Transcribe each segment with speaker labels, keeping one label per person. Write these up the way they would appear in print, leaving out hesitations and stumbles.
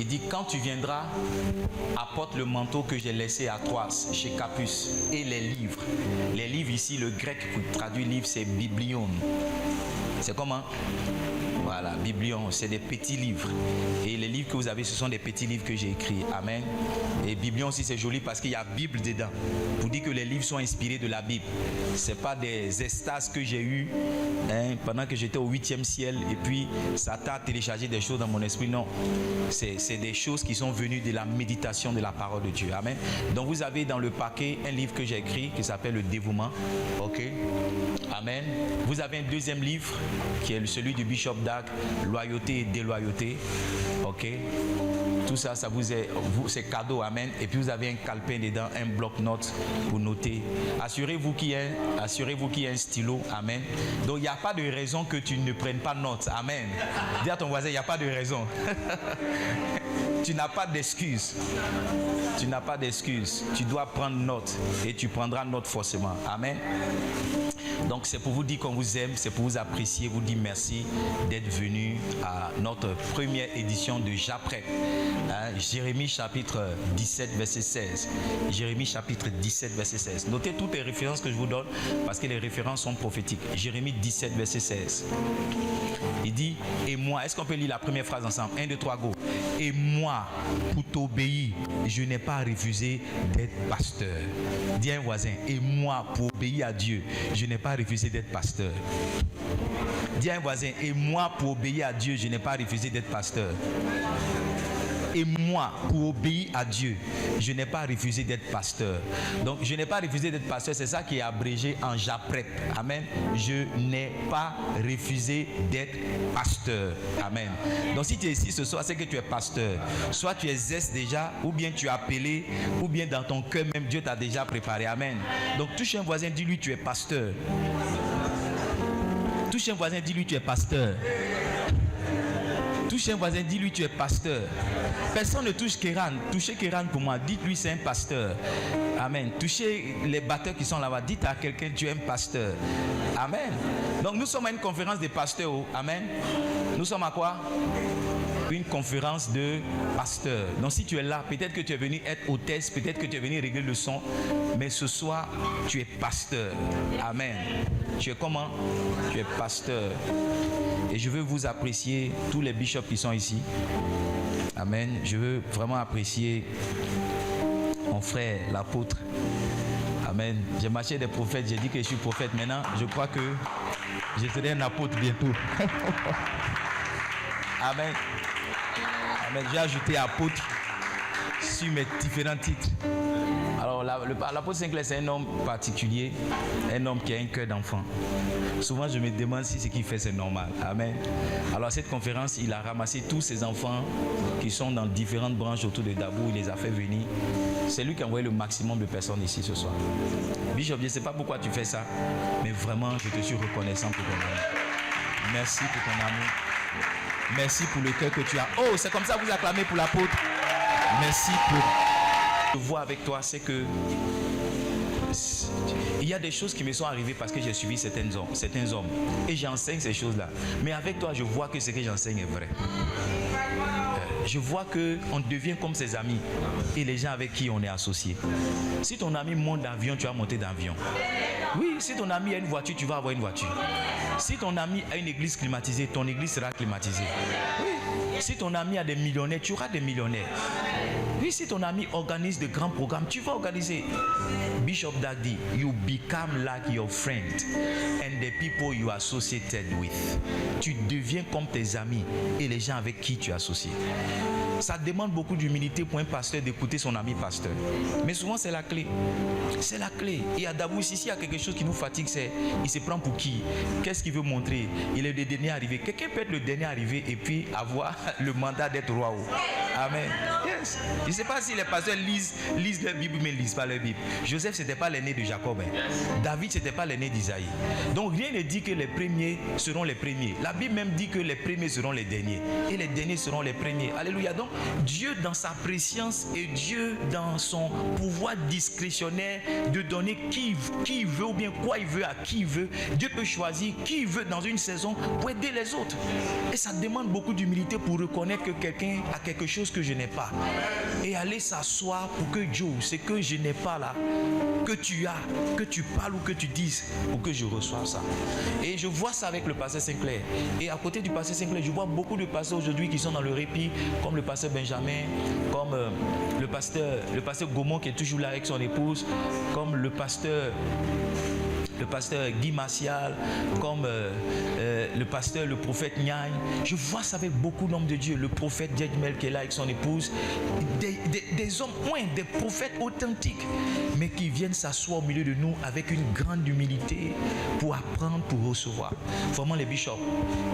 Speaker 1: Il dit, quand tu viendras, apporte le manteau que j'ai laissé à Troas, chez Capus, et les livres. Les livres ici, le grec qui traduit livre, c'est biblion. C'est comment? Voilà, biblion, c'est des petits livres. Et les livres que vous avez, ce sont des petits livres que j'ai écrits. Amen. Et biblion aussi, c'est joli parce qu'il y a Bible dedans. Pour dire que les livres sont inspirés de la Bible. Ce n'est pas des extases que j'ai eues pendant que j'étais au 8e ciel. Et puis, Satan a téléchargé des choses dans mon esprit. Non, c'est des choses qui sont venues de la méditation de la parole de Dieu. Amen. Donc, vous avez dans le paquet un livre que j'ai écrit qui s'appelle Le Dévouement. Ok. Amen. Vous avez un deuxième livre qui est celui du Bishop Dag, Loyauté et déloyauté. Ok. Tout ça, ça vous est, c'est cadeau. Amen. Et puis vous avez un calepin dedans, un bloc-notes pour noter. Assurez-vous qu'il y ait un stylo. Amen. Donc il n'y a pas de raison que tu ne prennes pas note. Amen. Dis à ton voisin, il n'y a pas de raison. Tu n'as pas d'excuse. Tu n'as pas d'excuse. Tu dois prendre note et tu prendras note forcément. Amen. Donc c'est pour vous dire qu'on vous aime, c'est pour vous apprécier, vous dire merci d'être venu à notre première édition de Japrep. Jérémie chapitre 17 verset 16. Jérémie chapitre 17 verset 16. Notez toutes les références que je vous donne parce que les références sont prophétiques. Jérémie 17 verset 16. Il dit, et moi, est-ce qu'on peut lire la première phrase ensemble? 1, 2, 3, go. Et moi, pour t'obéir, je n'ai pas refusé d'être pasteur. Dis à un voisin, et moi, pour obéir à Dieu, je n'ai pas refusé d'être pasteur. Dis à un voisin, et moi, pour obéir à Dieu, je n'ai pas refusé d'être pasteur. Et moi, pour obéir à Dieu, je n'ai pas refusé d'être pasteur. Donc, je n'ai pas refusé d'être pasteur. C'est ça qui est abrégé en Japrep. Amen. Je n'ai pas refusé d'être pasteur. Amen. Donc, si tu es ici ce soir, c'est que tu es pasteur. Soit tu es zeste déjà, ou bien tu es appelé, ou bien dans ton cœur même, Dieu t'a déjà préparé. Amen. Donc, touche un voisin, dis-lui, tu es pasteur. Touche un voisin, dis-lui, tu es pasteur. Touche un voisin, dis-lui tu es pasteur. Personne ne touche Kéran. Touchez Kéran pour moi. Dites-lui c'est un pasteur. Amen. Touchez les batteurs qui sont là-bas. Dites à quelqu'un tu es un pasteur. Amen. Donc nous sommes à une conférence des pasteurs. Amen. Nous sommes à quoi? Une conférence de pasteurs. Donc si tu es là, peut-être que tu es venu être hôtesse, peut-être que tu es venu régler le son, mais ce soir, tu es pasteur. Amen. Tu es comment? Tu es pasteur. Et je veux vous apprécier, tous les bishops qui sont ici. Amen. Je veux vraiment apprécier mon frère, l'apôtre. Amen. J'ai marché des prophètes, j'ai dit que je suis prophète. Maintenant, je crois que je serai un apôtre bientôt. Amen. Amen. J'ai ajouté apôtre sur mes différents titres. Alors, l'apôtre Sinclair, c'est un homme particulier, un homme qui a un cœur d'enfant. Souvent, je me demande si ce qu'il fait, c'est normal. Amen. Alors, à cette conférence, il a ramassé tous ses enfants qui sont dans différentes branches autour de Dabou. Il les a fait venir. C'est lui qui a envoyé le maximum de personnes ici ce soir. Bishop, je ne sais pas pourquoi tu fais ça, mais vraiment, je te suis reconnaissant pour ton amour. Merci pour ton amour. Merci pour le cœur que tu as. Oh, c'est comme ça que vous acclamez pour l'apôtre. Merci pour... Ce que je vois avec toi, c'est que il y a des choses qui me sont arrivées parce que j'ai suivi certains hommes et j'enseigne ces choses-là. Mais avec toi, je vois que ce que j'enseigne est vrai. Je vois qu'on devient comme ses amis et les gens avec qui on est associé. Si ton ami monte d'avion, tu vas monter d'avion. Oui, si ton ami a une voiture, tu vas avoir une voiture. Si ton ami a une église climatisée, ton église sera climatisée. Oui. Si ton ami a des millionnaires, tu auras des millionnaires. Oui, si ton ami organise de grands programmes, tu vas organiser. Bishop Dag dit, you become like your friend and the people you are associated with. Tu deviens comme tes amis et les gens avec qui tu es associé. Ça demande beaucoup d'humilité pour un pasteur d'écouter son ami pasteur. Mais souvent, c'est la clé. C'est la clé. Et à Dabou, ici, il y a quelque chose qui nous fatigue, c'est il se prend pour qui? Qu'est-ce qu'il veut montrer? Il est le dernier arrivé. Quelqu'un peut être le dernier arrivé et puis avoir le mandat d'être roi. Amen. Yes. Je ne sais pas si les pasteurs lisent leur Bible, mais ne lisent pas leur Bible. Joseph, ce n'était pas l'aîné de Jacob. David, ce n'était pas l'aîné d'Isaïe. Donc, rien ne dit que les premiers seront les premiers. La Bible même dit que les premiers seront les derniers. Et les derniers seront les premiers. Alléluia. Donc, Dieu dans sa préscience et Dieu dans son pouvoir discrétionnaire de donner qui il veut ou bien quoi il veut à qui il veut. Dieu peut choisir qui il veut dans une saison pour aider les autres. Et ça demande beaucoup d'humilité pour reconnaître que quelqu'un a quelque chose choses que je n'ai pas. Et aller s'asseoir pour que Dieu, ce que je n'ai pas là, que tu as, que tu parles ou que tu dises, pour que je reçoive ça. Et je vois ça avec le pasteur Sinclair. Et à côté du pasteur Sinclair, je vois beaucoup de pasteurs aujourd'hui qui sont dans le répit, comme le pasteur Benjamin, comme le pasteur Gaumont qui est toujours là avec son épouse, comme le pasteur Guy Martial, comme le prophète Nyagne. Je vois ça avec beaucoup d'hommes de Dieu. Le prophète Djedmel qui est là avec son épouse. Des hommes, des prophètes authentiques, mais qui viennent s'asseoir au milieu de nous avec une grande humilité pour apprendre, pour recevoir. Vraiment les bishops,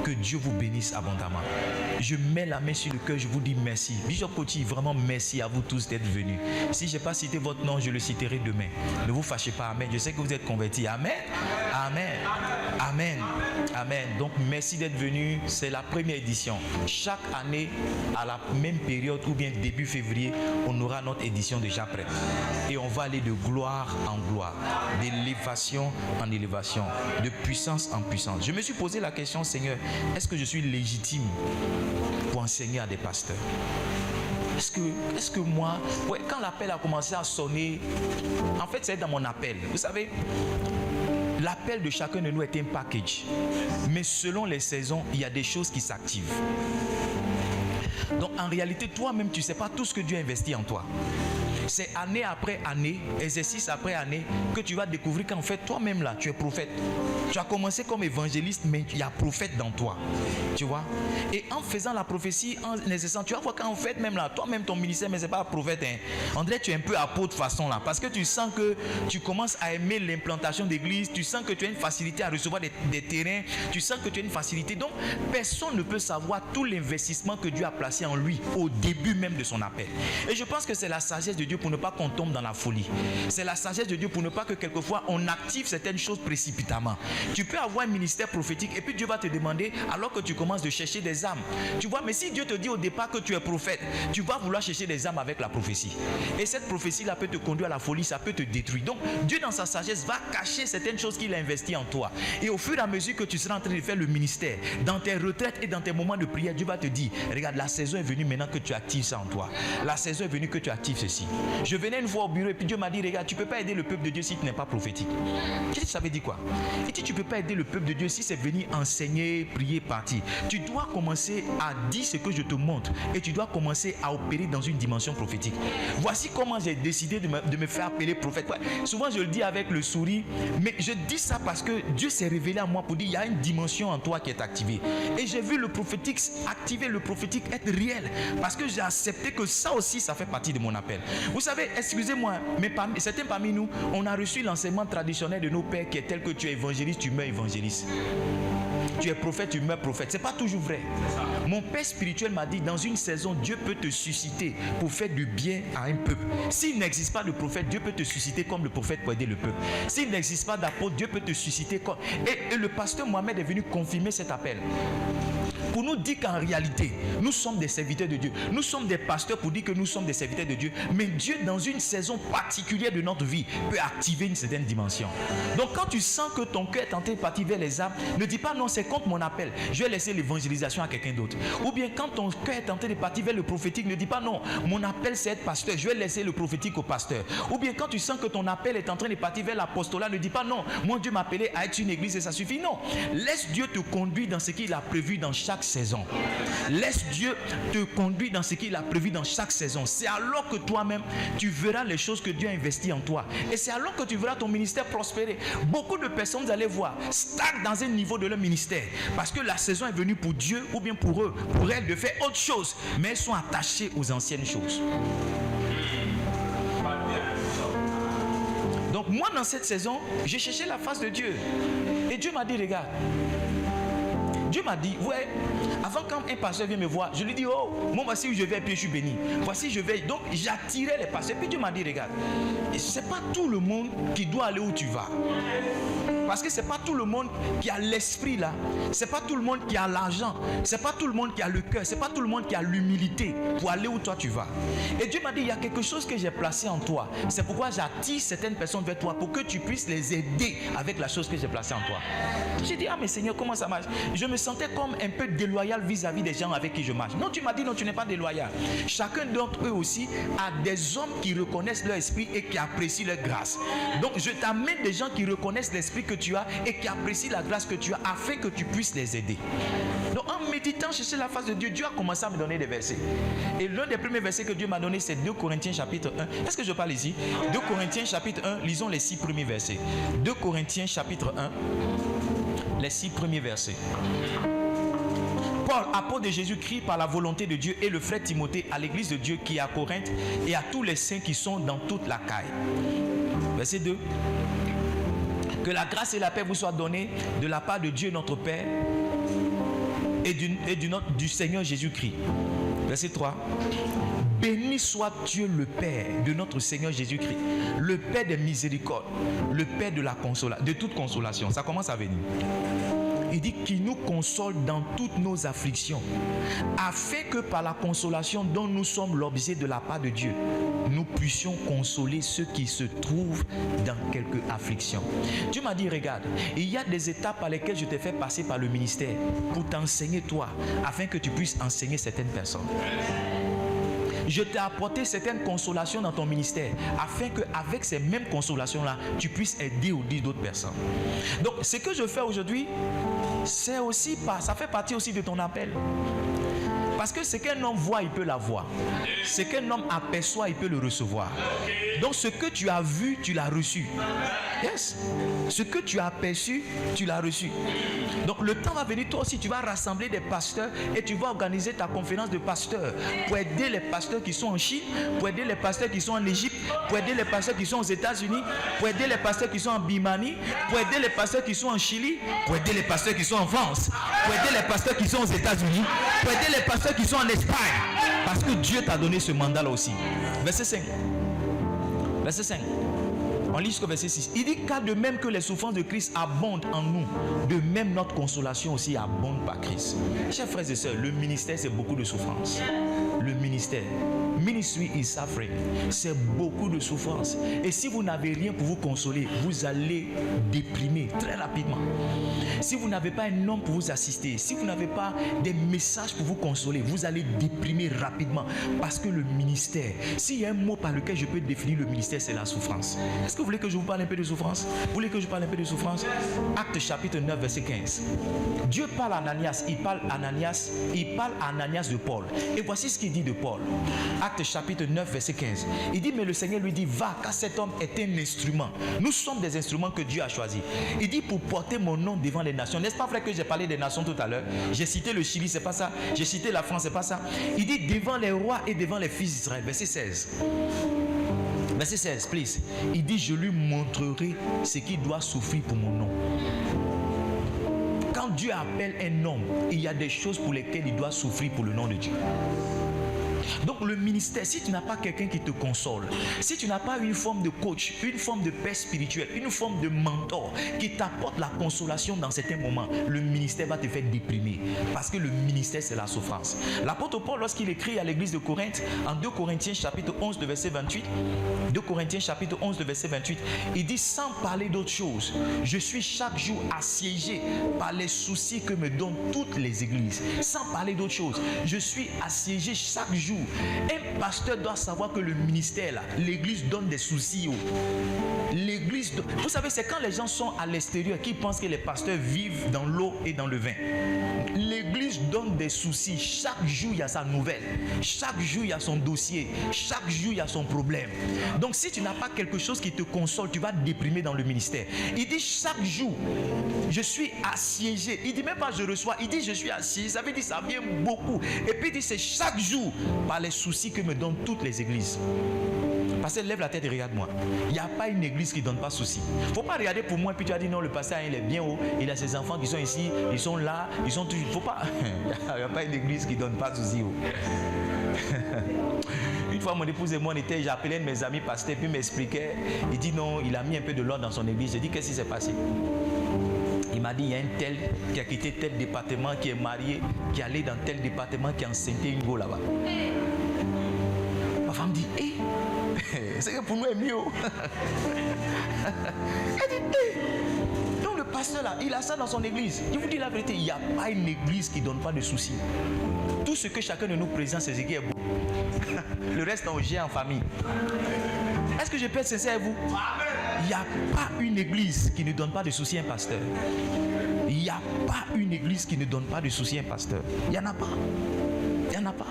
Speaker 1: que Dieu vous bénisse abondamment. Je mets la main sur le cœur, je vous dis merci. Bishop Koti, vraiment merci à vous tous d'être venus. Si je n'ai pas cité votre nom, je le citerai demain. Ne vous fâchez pas, amen. Je sais que vous êtes convertis, amen. Amen. Amen. Amen. Donc merci d'être venu. C'est la première édition. Chaque année, à la même période ou bien début février, on aura notre édition déjà prête. Et on va aller de gloire en gloire, d'élévation en élévation, de puissance en puissance. Je me suis posé la question, Seigneur, est-ce que je suis légitime pour enseigner à des pasteurs? Est-ce que moi, quand l'appel a commencé à sonner, en fait c'est dans mon appel. Vous savez, l'appel de chacun de nous est un package. Mais selon les saisons, il y a des choses qui s'activent. Donc en réalité, toi-même, tu ne sais pas tout ce que Dieu a investi en toi. C'est année après année, exercice après année, que tu vas découvrir qu'en fait, toi-même là, tu es prophète. Tu as commencé comme évangéliste, mais il y a prophète dans toi. Tu vois? Et en faisant la prophétie, en exerçant, tu vas voir qu'en fait, même là, toi-même, ton ministère, mais ce n'est pas prophète. Hein. André, tu es un peu apôtre façon là, parce que tu sens que tu commences à aimer l'implantation d'église, tu sens que tu as une facilité à recevoir des terrains, tu sens que tu as une facilité. Donc, personne ne peut savoir tout l'investissement que Dieu a placé en lui au début même de son appel. Et je pense que c'est la sagesse de Dieu pour ne pas qu'on tombe dans la folie. C'est la sagesse de Dieu pour ne pas que quelquefois on active certaines choses précipitamment. Tu peux avoir un ministère prophétique et puis Dieu va te demander alors que tu commences de chercher des âmes. Tu vois, mais si Dieu te dit au départ que tu es prophète, tu vas vouloir chercher des âmes avec la prophétie. Et cette prophétie-là peut te conduire à la folie, ça peut te détruire. Donc Dieu dans sa sagesse va cacher certaines choses qu'il a investies en toi. Et au fur et à mesure que tu seras en train de faire le ministère, dans tes retraites et dans tes moments de prière, Dieu va te dire, regarde, la saison est venue maintenant que tu actives ça en toi. La saison est venue que tu actives ceci. Je venais une fois au bureau et puis Dieu m'a dit, regarde, tu ne peux pas aider le peuple de Dieu si tu n'es pas prophétique. J'ai dit, ça veut dire quoi? Il dit, tu ne peux pas aider le peuple de Dieu si c'est venir enseigner, prier, partir. Tu dois commencer à dire ce que je te montre et tu dois commencer à opérer dans une dimension prophétique. Voici comment j'ai décidé de me faire appeler prophète. Ouais, souvent je le dis avec le sourire, mais je dis ça parce que Dieu s'est révélé à moi pour dire, il y a une dimension en toi qui est activée. Et j'ai vu le prophétique activer, le prophétique être réel parce que j'ai accepté que ça aussi, ça fait partie de mon appel. Vous savez, excusez-moi, mais certains parmi nous, on a reçu l'enseignement traditionnel de nos pères qui est tel que tu es évangéliste, tu meurs évangéliste. Tu es prophète, tu meurs prophète. Ce n'est pas toujours vrai. Mon père spirituel m'a dit, dans une saison, Dieu peut te susciter pour faire du bien à un peuple. S'il n'existe pas de prophète, Dieu peut te susciter comme le prophète pour aider le peuple. S'il n'existe pas d'apôtre, Dieu peut te susciter comme... Et le pasteur Mohamed est venu confirmer cet appel. Pour nous dire qu'en réalité, nous sommes des serviteurs de Dieu. Nous sommes des pasteurs pour dire que nous sommes des serviteurs de Dieu. Mais Dieu, dans une saison particulière de notre vie, peut activer une certaine dimension. Donc quand tu sens que ton cœur est en train de partir vers les âmes, ne dis pas non, c'est contre mon appel. Je vais laisser l'évangélisation à quelqu'un d'autre. Ou bien quand ton cœur est en train de partir vers le prophétique, ne dis pas non, mon appel c'est être pasteur. Je vais laisser le prophétique au pasteur. Ou bien quand tu sens que ton appel est en train de partir vers l'apostolat, ne dis pas non, mon Dieu m'a appelé à être une église et ça suffit. Non, laisse Dieu te conduire dans ce qu'il a prévu dans chaque saison. Laisse Dieu te conduire dans ce qu'il a prévu dans chaque saison. C'est alors que toi-même tu verras les choses que Dieu a investies en toi. Et c'est alors que tu verras ton ministère prospérer. Beaucoup de personnes, vous allez voir, stagnent dans un niveau de leur ministère parce que la saison est venue pour Dieu ou bien pour eux, pour elles de faire autre chose, mais elles sont attachées aux anciennes choses. Donc moi dans cette saison, j'ai cherché la face de Dieu. Et Dieu m'a dit, regarde, Dieu m'a dit, ouais, avant quand un pasteur vient me voir, je lui dis, oh, moi voici où je vais et puis je suis béni. Voici je vais. Donc j'attirais les pasteurs. Puis Dieu m'a dit, regarde, c'est pas tout le monde qui doit aller où tu vas. Parce que c'est pas tout le monde qui a l'esprit là. C'est pas tout le monde qui a l'argent. C'est pas tout le monde qui a le cœur. C'est pas tout le monde qui a l'humilité pour aller où toi tu vas. Et Dieu m'a dit, il y a quelque chose que j'ai placé en toi. C'est pourquoi j'attire certaines personnes vers toi pour que tu puisses les aider avec la chose que j'ai placée en toi. J'ai dit, ah mais Seigneur, comment ça marche? Je me sentais comme un peu déloyal déloyal vis-à-vis des gens avec qui je marche. Non, tu m'as dit non, tu n'es pas déloyal. Chacun d'entre eux aussi a des hommes qui reconnaissent leur esprit et qui apprécient leur grâce. Donc je t'amène des gens qui reconnaissent l'esprit que tu as et qui apprécient la grâce que tu as afin que tu puisses les aider. Donc en méditant chercher la face de Dieu, Dieu a commencé à me donner des versets. Et l'un des premiers versets que Dieu m'a donné, c'est 2 Corinthiens chapitre 1. Est-ce que je parle ici? 2 Corinthiens chapitre 1, lisons les 6 premiers versets. 2 Corinthiens chapitre 1, les 6 premiers versets. Paul, apôtre de Jésus-Christ par la volonté de Dieu, et le frère Timothée à l'église de Dieu qui est à Corinthe et à tous les saints qui sont dans toute la caille. Verset 2. Que la grâce et la paix vous soient données de la part de Dieu notre Père et du Seigneur Jésus-Christ. Verset 3. Béni soit Dieu le Père de notre Seigneur Jésus-Christ, le Père des miséricordes, le Père de toute consolation. Ça commence à venir. Il dit qu'il nous console dans toutes nos afflictions, afin que par la consolation dont nous sommes l'objet de la part de Dieu, nous puissions consoler ceux qui se trouvent dans quelque affliction. Dieu m'a dit, regarde, il y a des étapes par lesquelles je t'ai fait passer par le ministère pour t'enseigner toi, afin que tu puisses enseigner certaines personnes. Je t'ai apporté certaines consolations dans ton ministère afin qu'avec ces mêmes consolations-là, tu puisses aider ou dire d'autres personnes. Donc, ce que je fais aujourd'hui, c'est aussi ça fait partie aussi de ton appel. Parce que ce qu'un homme voit, il peut l'avoir. Ce qu'un homme aperçoit, il peut le recevoir. Donc, ce que tu as vu, tu l'as reçu. Yes. Ce que tu as aperçu, tu l'as reçu. Donc, le temps va venir, toi aussi, tu vas rassembler des pasteurs et tu vas organiser ta conférence de pasteurs pour aider les pasteurs qui sont en Chine, pour aider les pasteurs qui sont en Égypte, pour aider les pasteurs qui sont aux États-Unis, pour aider les pasteurs qui sont en Birmanie, pour aider les pasteurs qui sont en Chili, pour aider les pasteurs qui sont en France, pour aider les pasteurs qui sont aux États-Unis, pour aider les pasteurs qui sont en Espagne. Parce que Dieu t'a donné ce mandat-là aussi. Verset 5. Verset 5. On lit jusqu'au verset 6. Il dit car de même que les souffrances de Christ abondent en nous, de même notre consolation aussi abonde par Christ. Chers frères et sœurs, le ministère c'est beaucoup de souffrances. Le ministère, ministry is suffering, c'est beaucoup de souffrances. Et si vous n'avez rien pour vous consoler, vous allez déprimer très rapidement. Si vous n'avez pas un homme pour vous assister, si vous n'avez pas des messages pour vous consoler, vous allez déprimer rapidement. Parce que le ministère, s'il y a un mot par lequel je peux définir le ministère, c'est la souffrance. Est-ce que vous voulez que je vous parle un peu de souffrance? Vous voulez que je parle un peu de souffrance? Acte chapitre 9, verset 15. Dieu parle à Ananias, il parle à Ananias de Paul. Et voici ce qu'il dit de Paul. Acte chapitre 9, verset 15. Il dit, mais le Seigneur lui dit, va, car cet homme est un instrument. Nous sommes des instruments que Dieu a choisis. Il dit, pour porter mon nom devant les nations. N'est-ce pas vrai que j'ai parlé des nations tout à l'heure? J'ai cité le Chili, c'est pas ça. J'ai cité la France, c'est pas ça. Il dit, devant les rois et devant les fils d'Israël. Verset 16. Verset 16, please. Il dit, je lui montrerai ce qu'il doit souffrir pour mon nom. Quand Dieu appelle un homme, il y a des choses pour lesquelles il doit souffrir pour le nom de Dieu. Donc le ministère, si tu n'as pas quelqu'un qui te console, si tu n'as pas une forme de coach, une forme de père spirituel, une forme de mentor qui t'apporte la consolation dans certains moments, le ministère va te faire déprimer. Parce que le ministère, c'est la souffrance. L'apôtre Paul, lorsqu'il écrit à l'église de Corinthe, en 2 Corinthiens chapitre 11, de verset 28, 2 Corinthiens chapitre 11, de verset 28, il dit, sans parler d'autre chose, je suis chaque jour assiégé par les soucis que me donnent toutes les églises. Sans parler d'autre chose, je suis assiégé chaque jour. Un pasteur doit savoir que le ministère, là, l'église donne des soucis. L'église, vous savez, c'est quand les gens sont à l'extérieur qu'ils pensent que les pasteurs vivent dans l'eau et dans le vin. L'église donne des soucis. Chaque jour, il y a sa nouvelle. Chaque jour, il y a son dossier. Chaque jour, il y a son problème. Donc, si tu n'as pas quelque chose qui te console, tu vas te déprimer dans le ministère. Il dit chaque jour, je suis assiégé. Il dit même pas je reçois. Il dit je suis assiégé. Ça veut dire ça vient beaucoup. Et puis il dit c'est chaque jour par les soucis que me donnent toutes les églises. Pasteur, lève la tête et regarde-moi. Il n'y a pas une église qui ne donne pas souci. Il ne faut pas regarder pour moi et puis tu as dit non, le pasteur il est bien haut. Il a ses enfants qui sont ici, ils sont là, ils sont toujours. Il ne faut pas. Il n'y a pas une église qui ne donne pas souci. Une fois mon épouse et moi j'appelais un de mes amis pasteurs puis il m'expliquait. Il dit non, il a mis un peu de l'ordre dans son église. J'ai dit qu'est-ce qui s'est passé? Il m'a dit il y a un tel qui a quitté tel département, qui est marié, qui est allé dans tel département, qui a enceinté une go là-bas. Ma femme dit c'est que pour nous est mieux. Elle dit donc le pasteur pasteur là, il a ça dans son église. Je vous dis la vérité, il n'y a pas une église qui ne donne pas de soucis. Tout ce que chacun de nous présente, c'est ce qui est bon. Le reste, on gère en famille. Est-ce que je peux être sincère avec vous? Il n'y a pas une église qui ne donne pas de soucis à un pasteur. Il n'y a pas une église qui ne donne pas de soucis à un pasteur. Il n'y en a pas. Il n'y en a pas.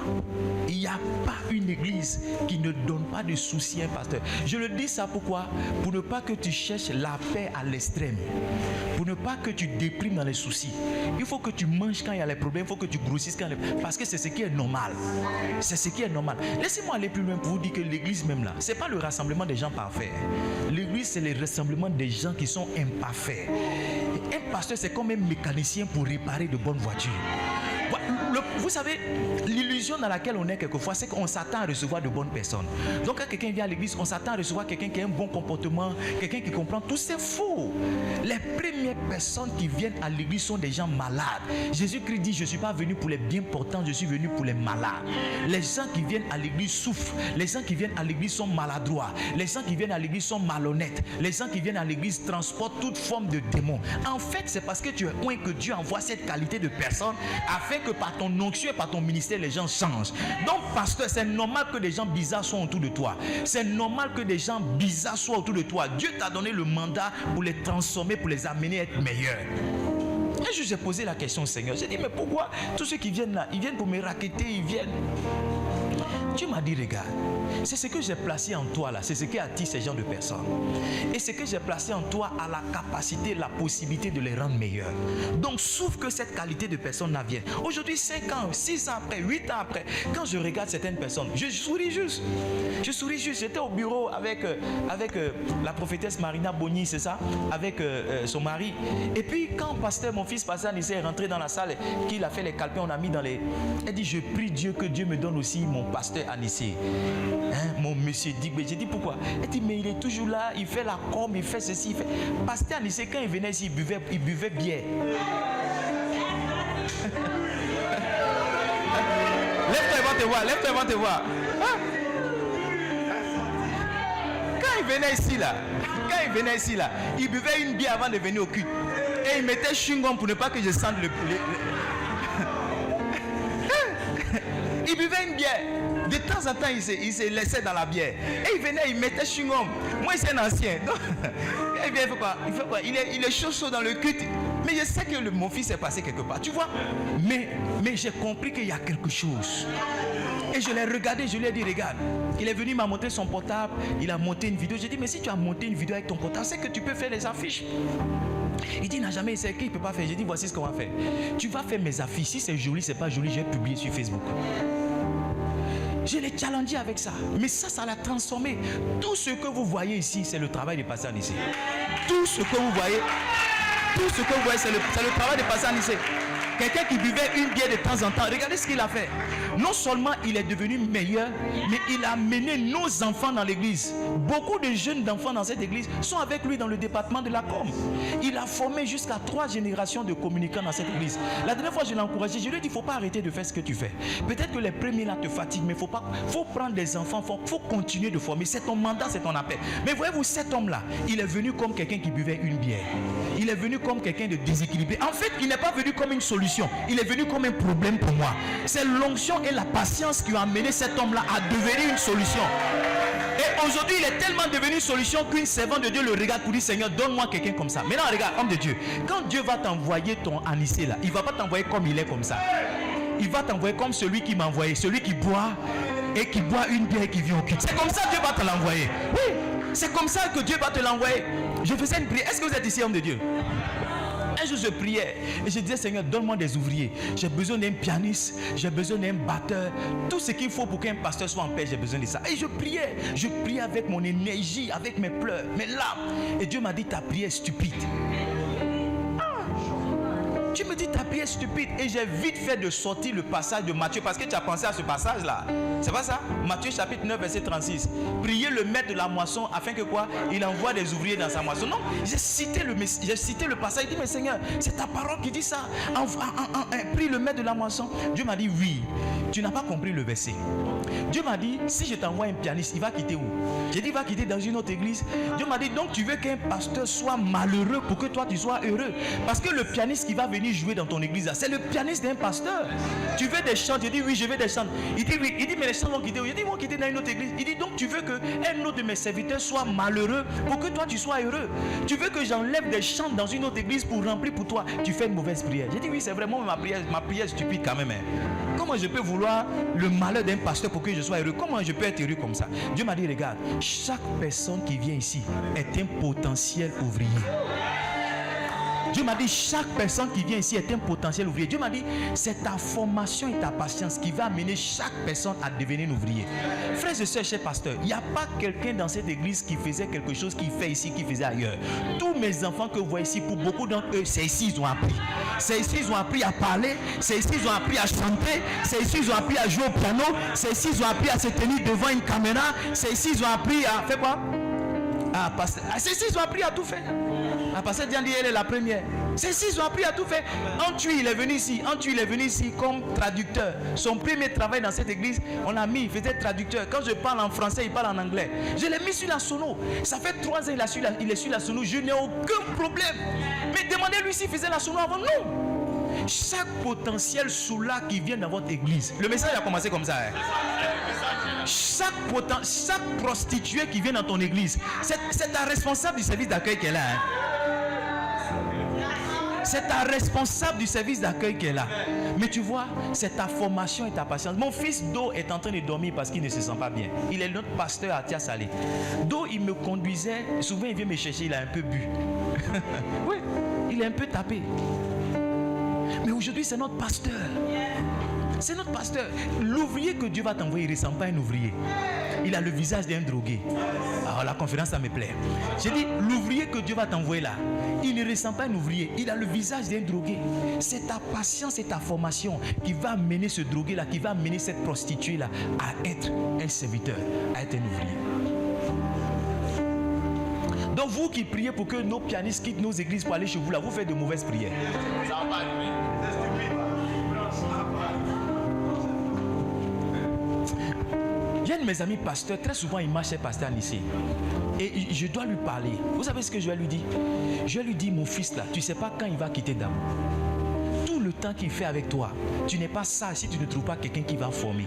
Speaker 1: Il n'y a pas une église qui ne donne pas de soucis à un pasteur. Je le dis ça pourquoi? Pour ne pas que tu cherches la paix à l'extrême. Pour ne pas que tu déprimes dans les soucis. Il faut que tu manges quand il y a les problèmes. Il faut que tu grossisses quand il y a les... Parce que c'est ce qui est normal. C'est ce qui est normal. Laissez-moi aller plus loin pour vous dire que l'église même là, ce n'est pas le rassemblement des gens parfaits. L'église, c'est le rassemblement des gens qui sont imparfaits. Un pasteur, c'est comme un mécanicien pour réparer de bonnes voitures. Vous savez, l'illusion dans laquelle on est quelquefois, c'est qu'on s'attend à recevoir de bonnes personnes. Donc quand quelqu'un vient à l'église, on s'attend à recevoir quelqu'un qui a un bon comportement, quelqu'un qui comprend tout. C'est faux. Les premières personnes qui viennent à l'église sont des gens malades. Jésus-Christ dit, je ne suis pas venu pour les bien portants, je suis venu pour les malades. Les gens qui viennent à l'église souffrent. Les gens qui viennent à l'église sont maladroits. Les gens qui viennent à l'église sont malhonnêtes. Les gens qui viennent à l'église transportent toute forme de démons. En fait, c'est parce que tu es loin que Dieu envoie cette qualité de personne afin que par ton onction et par ton ministère, les gens changent. Donc, pasteur, c'est normal que des gens bizarres soient autour de toi. C'est normal que des gens bizarres soient autour de toi. Dieu t'a donné le mandat pour les transformer, pour les amener à être meilleurs. Et j'ai posé la question au Seigneur. J'ai dit, mais pourquoi tous ceux qui viennent là, ils viennent pour me raqueter, ils viennent. Dieu m'a dit, regarde, c'est ce que j'ai placé en toi là, c'est ce qui attire ces gens de personnes. Et ce que j'ai placé en toi a la capacité, la possibilité de les rendre meilleurs. Donc, sauf que cette qualité de personne là vienne. Aujourd'hui, 5 ans, 6 ans après, 8 ans après, quand je regarde certaines personnes, je souris juste. Je souris juste. J'étais au bureau avec la prophétesse Marina Boni, c'est ça, avec son mari. Et puis, quand pasteur, mon fils pasteur Anissé est rentré dans la salle, qu'il a fait les calepins, on a mis dans les... Elle dit, je prie Dieu que Dieu me donne aussi mon pasteur Anissé. Mon monsieur Digbe. J'ai dit pourquoi? Elle dit, mais il est toujours là, il fait la com, il fait ceci, il fait... Pasteur Anissé, quand il venait ici, il buvait bière. Lève-toi et va te voir, lève-toi et va te voir. Quand il venait ici là, il buvait une bière avant de venir au culte. Et il mettait chewing-gum pour ne pas que je sente le... Il buvait une bière. De temps en temps, il se laissait dans la bière. Et il venait, il mettait chewing-gum. Moi, c'est un ancien. Donc, il fait quoi? Il est chaud dans le culte. Mais je sais que mon fils est passé quelque part. Tu vois? Mais j'ai compris qu'il y a quelque chose. Et je l'ai regardé, je lui ai dit, regarde. Il est venu, il m'a montré son portable. Il a monté une vidéo. J'ai dit, mais si tu as monté une vidéo avec ton portable, c'est que tu peux faire les affiches. Il dit, il n'a jamais essayé, il ne peut pas faire. J'ai dit, voici ce qu'on va faire. Tu vas faire mes affiches. Si c'est joli, c'est pas joli, je vais publier sur Facebook. Je l'ai challengé avec ça. Mais ça l'a transformé. Tout ce que vous voyez ici, c'est le travail des pasteurs ici. Tout ce que vous voyez, c'est le travail des pasteurs ici. Quelqu'un qui buvait une bière de temps en temps, regardez ce qu'il a fait. Non seulement il est devenu meilleur, mais il a mené nos enfants dans l'église. Beaucoup de jeunes d'enfants dans cette église sont avec lui dans le département de la com. Il a formé jusqu'à 3 générations de communicants dans cette église. La dernière fois, je l'ai encouragé. Je lui ai dit, il ne faut pas arrêter de faire ce que tu fais. Peut-être que les premiers là te fatiguent, mais il faut prendre des enfants, il faut continuer de former. C'est ton mandat, c'est ton appel. Mais voyez-vous, cet homme-là, il est venu comme quelqu'un qui buvait une bière. Il est venu comme quelqu'un de déséquilibré. En fait, il n'est pas venu comme une solution. Il est venu comme un problème pour moi. C'est l'onction et la patience qui ont amené cet homme-là à devenir une solution. Et aujourd'hui, il est tellement devenu une solution qu'une servante de Dieu le regarde pour dire, Seigneur, donne-moi quelqu'un comme ça. Maintenant, regarde, homme de Dieu, quand Dieu va t'envoyer ton Anissé là, il ne va pas t'envoyer comme il est comme ça. Il va t'envoyer comme celui qui m'a envoyé, celui qui boit et qui boit une bière et qui vient au culte. C'est comme ça que Dieu va te l'envoyer. Oui, c'est comme ça que Dieu va te l'envoyer. Je faisais une prière. Est-ce que vous êtes ici, homme de Dieu? Un jour je priais et je disais, Seigneur, donne-moi des ouvriers. J'ai besoin d'un pianiste, j'ai besoin d'un batteur. Tout ce qu'il faut pour qu'un pasteur soit en paix, j'ai besoin de ça. Et je priais avec mon énergie, avec mes pleurs, mes larmes. Et Dieu m'a dit, ta prière est stupide. Tu me dis ta prière est stupide. Et j'ai vite fait de sortir le passage de Matthieu, parce que tu as pensé à ce passage là. C'est pas ça? Matthieu chapitre 9 verset 36. Priez le maître de la moisson afin que quoi? Il envoie des ouvriers dans sa moisson. Non, j'ai cité le passage. Il dit, mais Seigneur, c'est ta parole qui dit ça. Prie le maître de la moisson. Dieu m'a dit oui. Tu n'as pas compris le verset. Dieu m'a dit, si je t'envoie un pianiste, il va quitter où? J'ai dit, il va quitter dans une autre église. Dieu m'a dit, donc tu veux qu'un pasteur soit malheureux pour que toi tu sois heureux. Parce que le pianiste qui va venir jouer dans ton église, c'est le pianiste d'un pasteur. Tu veux des chants? J'ai dit, oui, je veux des chants. Il dit, oui. Il dit, mais les chants vont quitter où? J'ai dit, ils vont quitter dans une autre église. Il dit, donc tu veux qu'un autre de mes serviteurs soit malheureux pour que toi tu sois heureux. Tu veux que j'enlève des chants dans une autre église pour remplir pour toi? Tu fais une mauvaise prière. J'ai dit, oui, c'est vraiment ma prière stupide quand même. Comment je peux vouloir le malheur d'un pasteur pour que je sois heureux? Comment je peux être heureux comme ça? Dieu m'a dit, regarde, chaque personne qui vient ici est un potentiel ouvrier. Dieu m'a dit, chaque personne qui vient ici est un potentiel ouvrier. Dieu m'a dit, c'est ta formation et ta patience qui va amener chaque personne à devenir un ouvrier. Frères et sœurs, chers pasteurs, il n'y a pas quelqu'un dans cette église qui faisait quelque chose qu'il fait ici, qu'il faisait ailleurs. Tous mes enfants que vous voyez ici, pour beaucoup d'entre eux, c'est ici ils ont appris. C'est ici ils ont appris à parler. C'est ici ils ont appris à chanter. C'est ici ils ont appris à jouer au piano. C'est ici ils ont appris à se tenir devant une caméra. C'est ici ils ont appris à faire quoi? C'est ici ils ont appris à tout faire. Pasteur Diane dit, elle est la première. C'est ici ils ont appris à tout faire. Antui, il est venu ici comme traducteur. Son premier travail dans cette église, on l'a mis, il faisait traducteur. Quand je parle en français, il parle en anglais. Je l'ai mis sur la sono. Ça fait 3 ans il est sur la sono. Je n'ai aucun problème. Mais demandez-lui s'il faisait la sono avant. Non. Chaque potentiel soula qui vient dans votre église. Le message a commencé comme ça. Chaque prostituée qui vient dans ton église, c'est ta responsable du service d'accueil qu'elle a. C'est ta responsable du service d'accueil qui est là. Mais tu vois, c'est ta formation et ta patience. Mon fils Do est en train de dormir parce qu'il ne se sent pas bien. Il est notre pasteur à Tia-Salé. Do, il me conduisait. Souvent, il vient me chercher. Il a un peu bu. Oui, il est un peu tapé. Mais aujourd'hui, c'est notre pasteur. C'est notre pasteur. L'ouvrier que Dieu va t'envoyer, il ne ressemble pas à un ouvrier. Il a le visage d'un drogué. Alors la conférence, ça me plaît. J'ai dit, l'ouvrier que Dieu va t'envoyer là, il ne ressemble pas à un ouvrier. Il a le visage d'un drogué. C'est ta patience et ta formation qui va mener ce drogué là, qui va mener cette prostituée là à être un serviteur, à être un ouvrier. Donc vous qui priez pour que nos pianistes quittent nos églises pour aller chez vous là, vous faites de mauvaises prières. Ça va pas arriver. J'ai un de mes amis pasteurs, très souvent il marche chez pasteur Nissé. Et je dois lui parler. Vous savez ce que je vais lui dire? Je vais lui dire, mon fils là, tu ne sais pas quand il va quitter Dame. Tout le temps qu'il fait avec toi, tu n'es pas sage si tu ne trouves pas quelqu'un qui va former.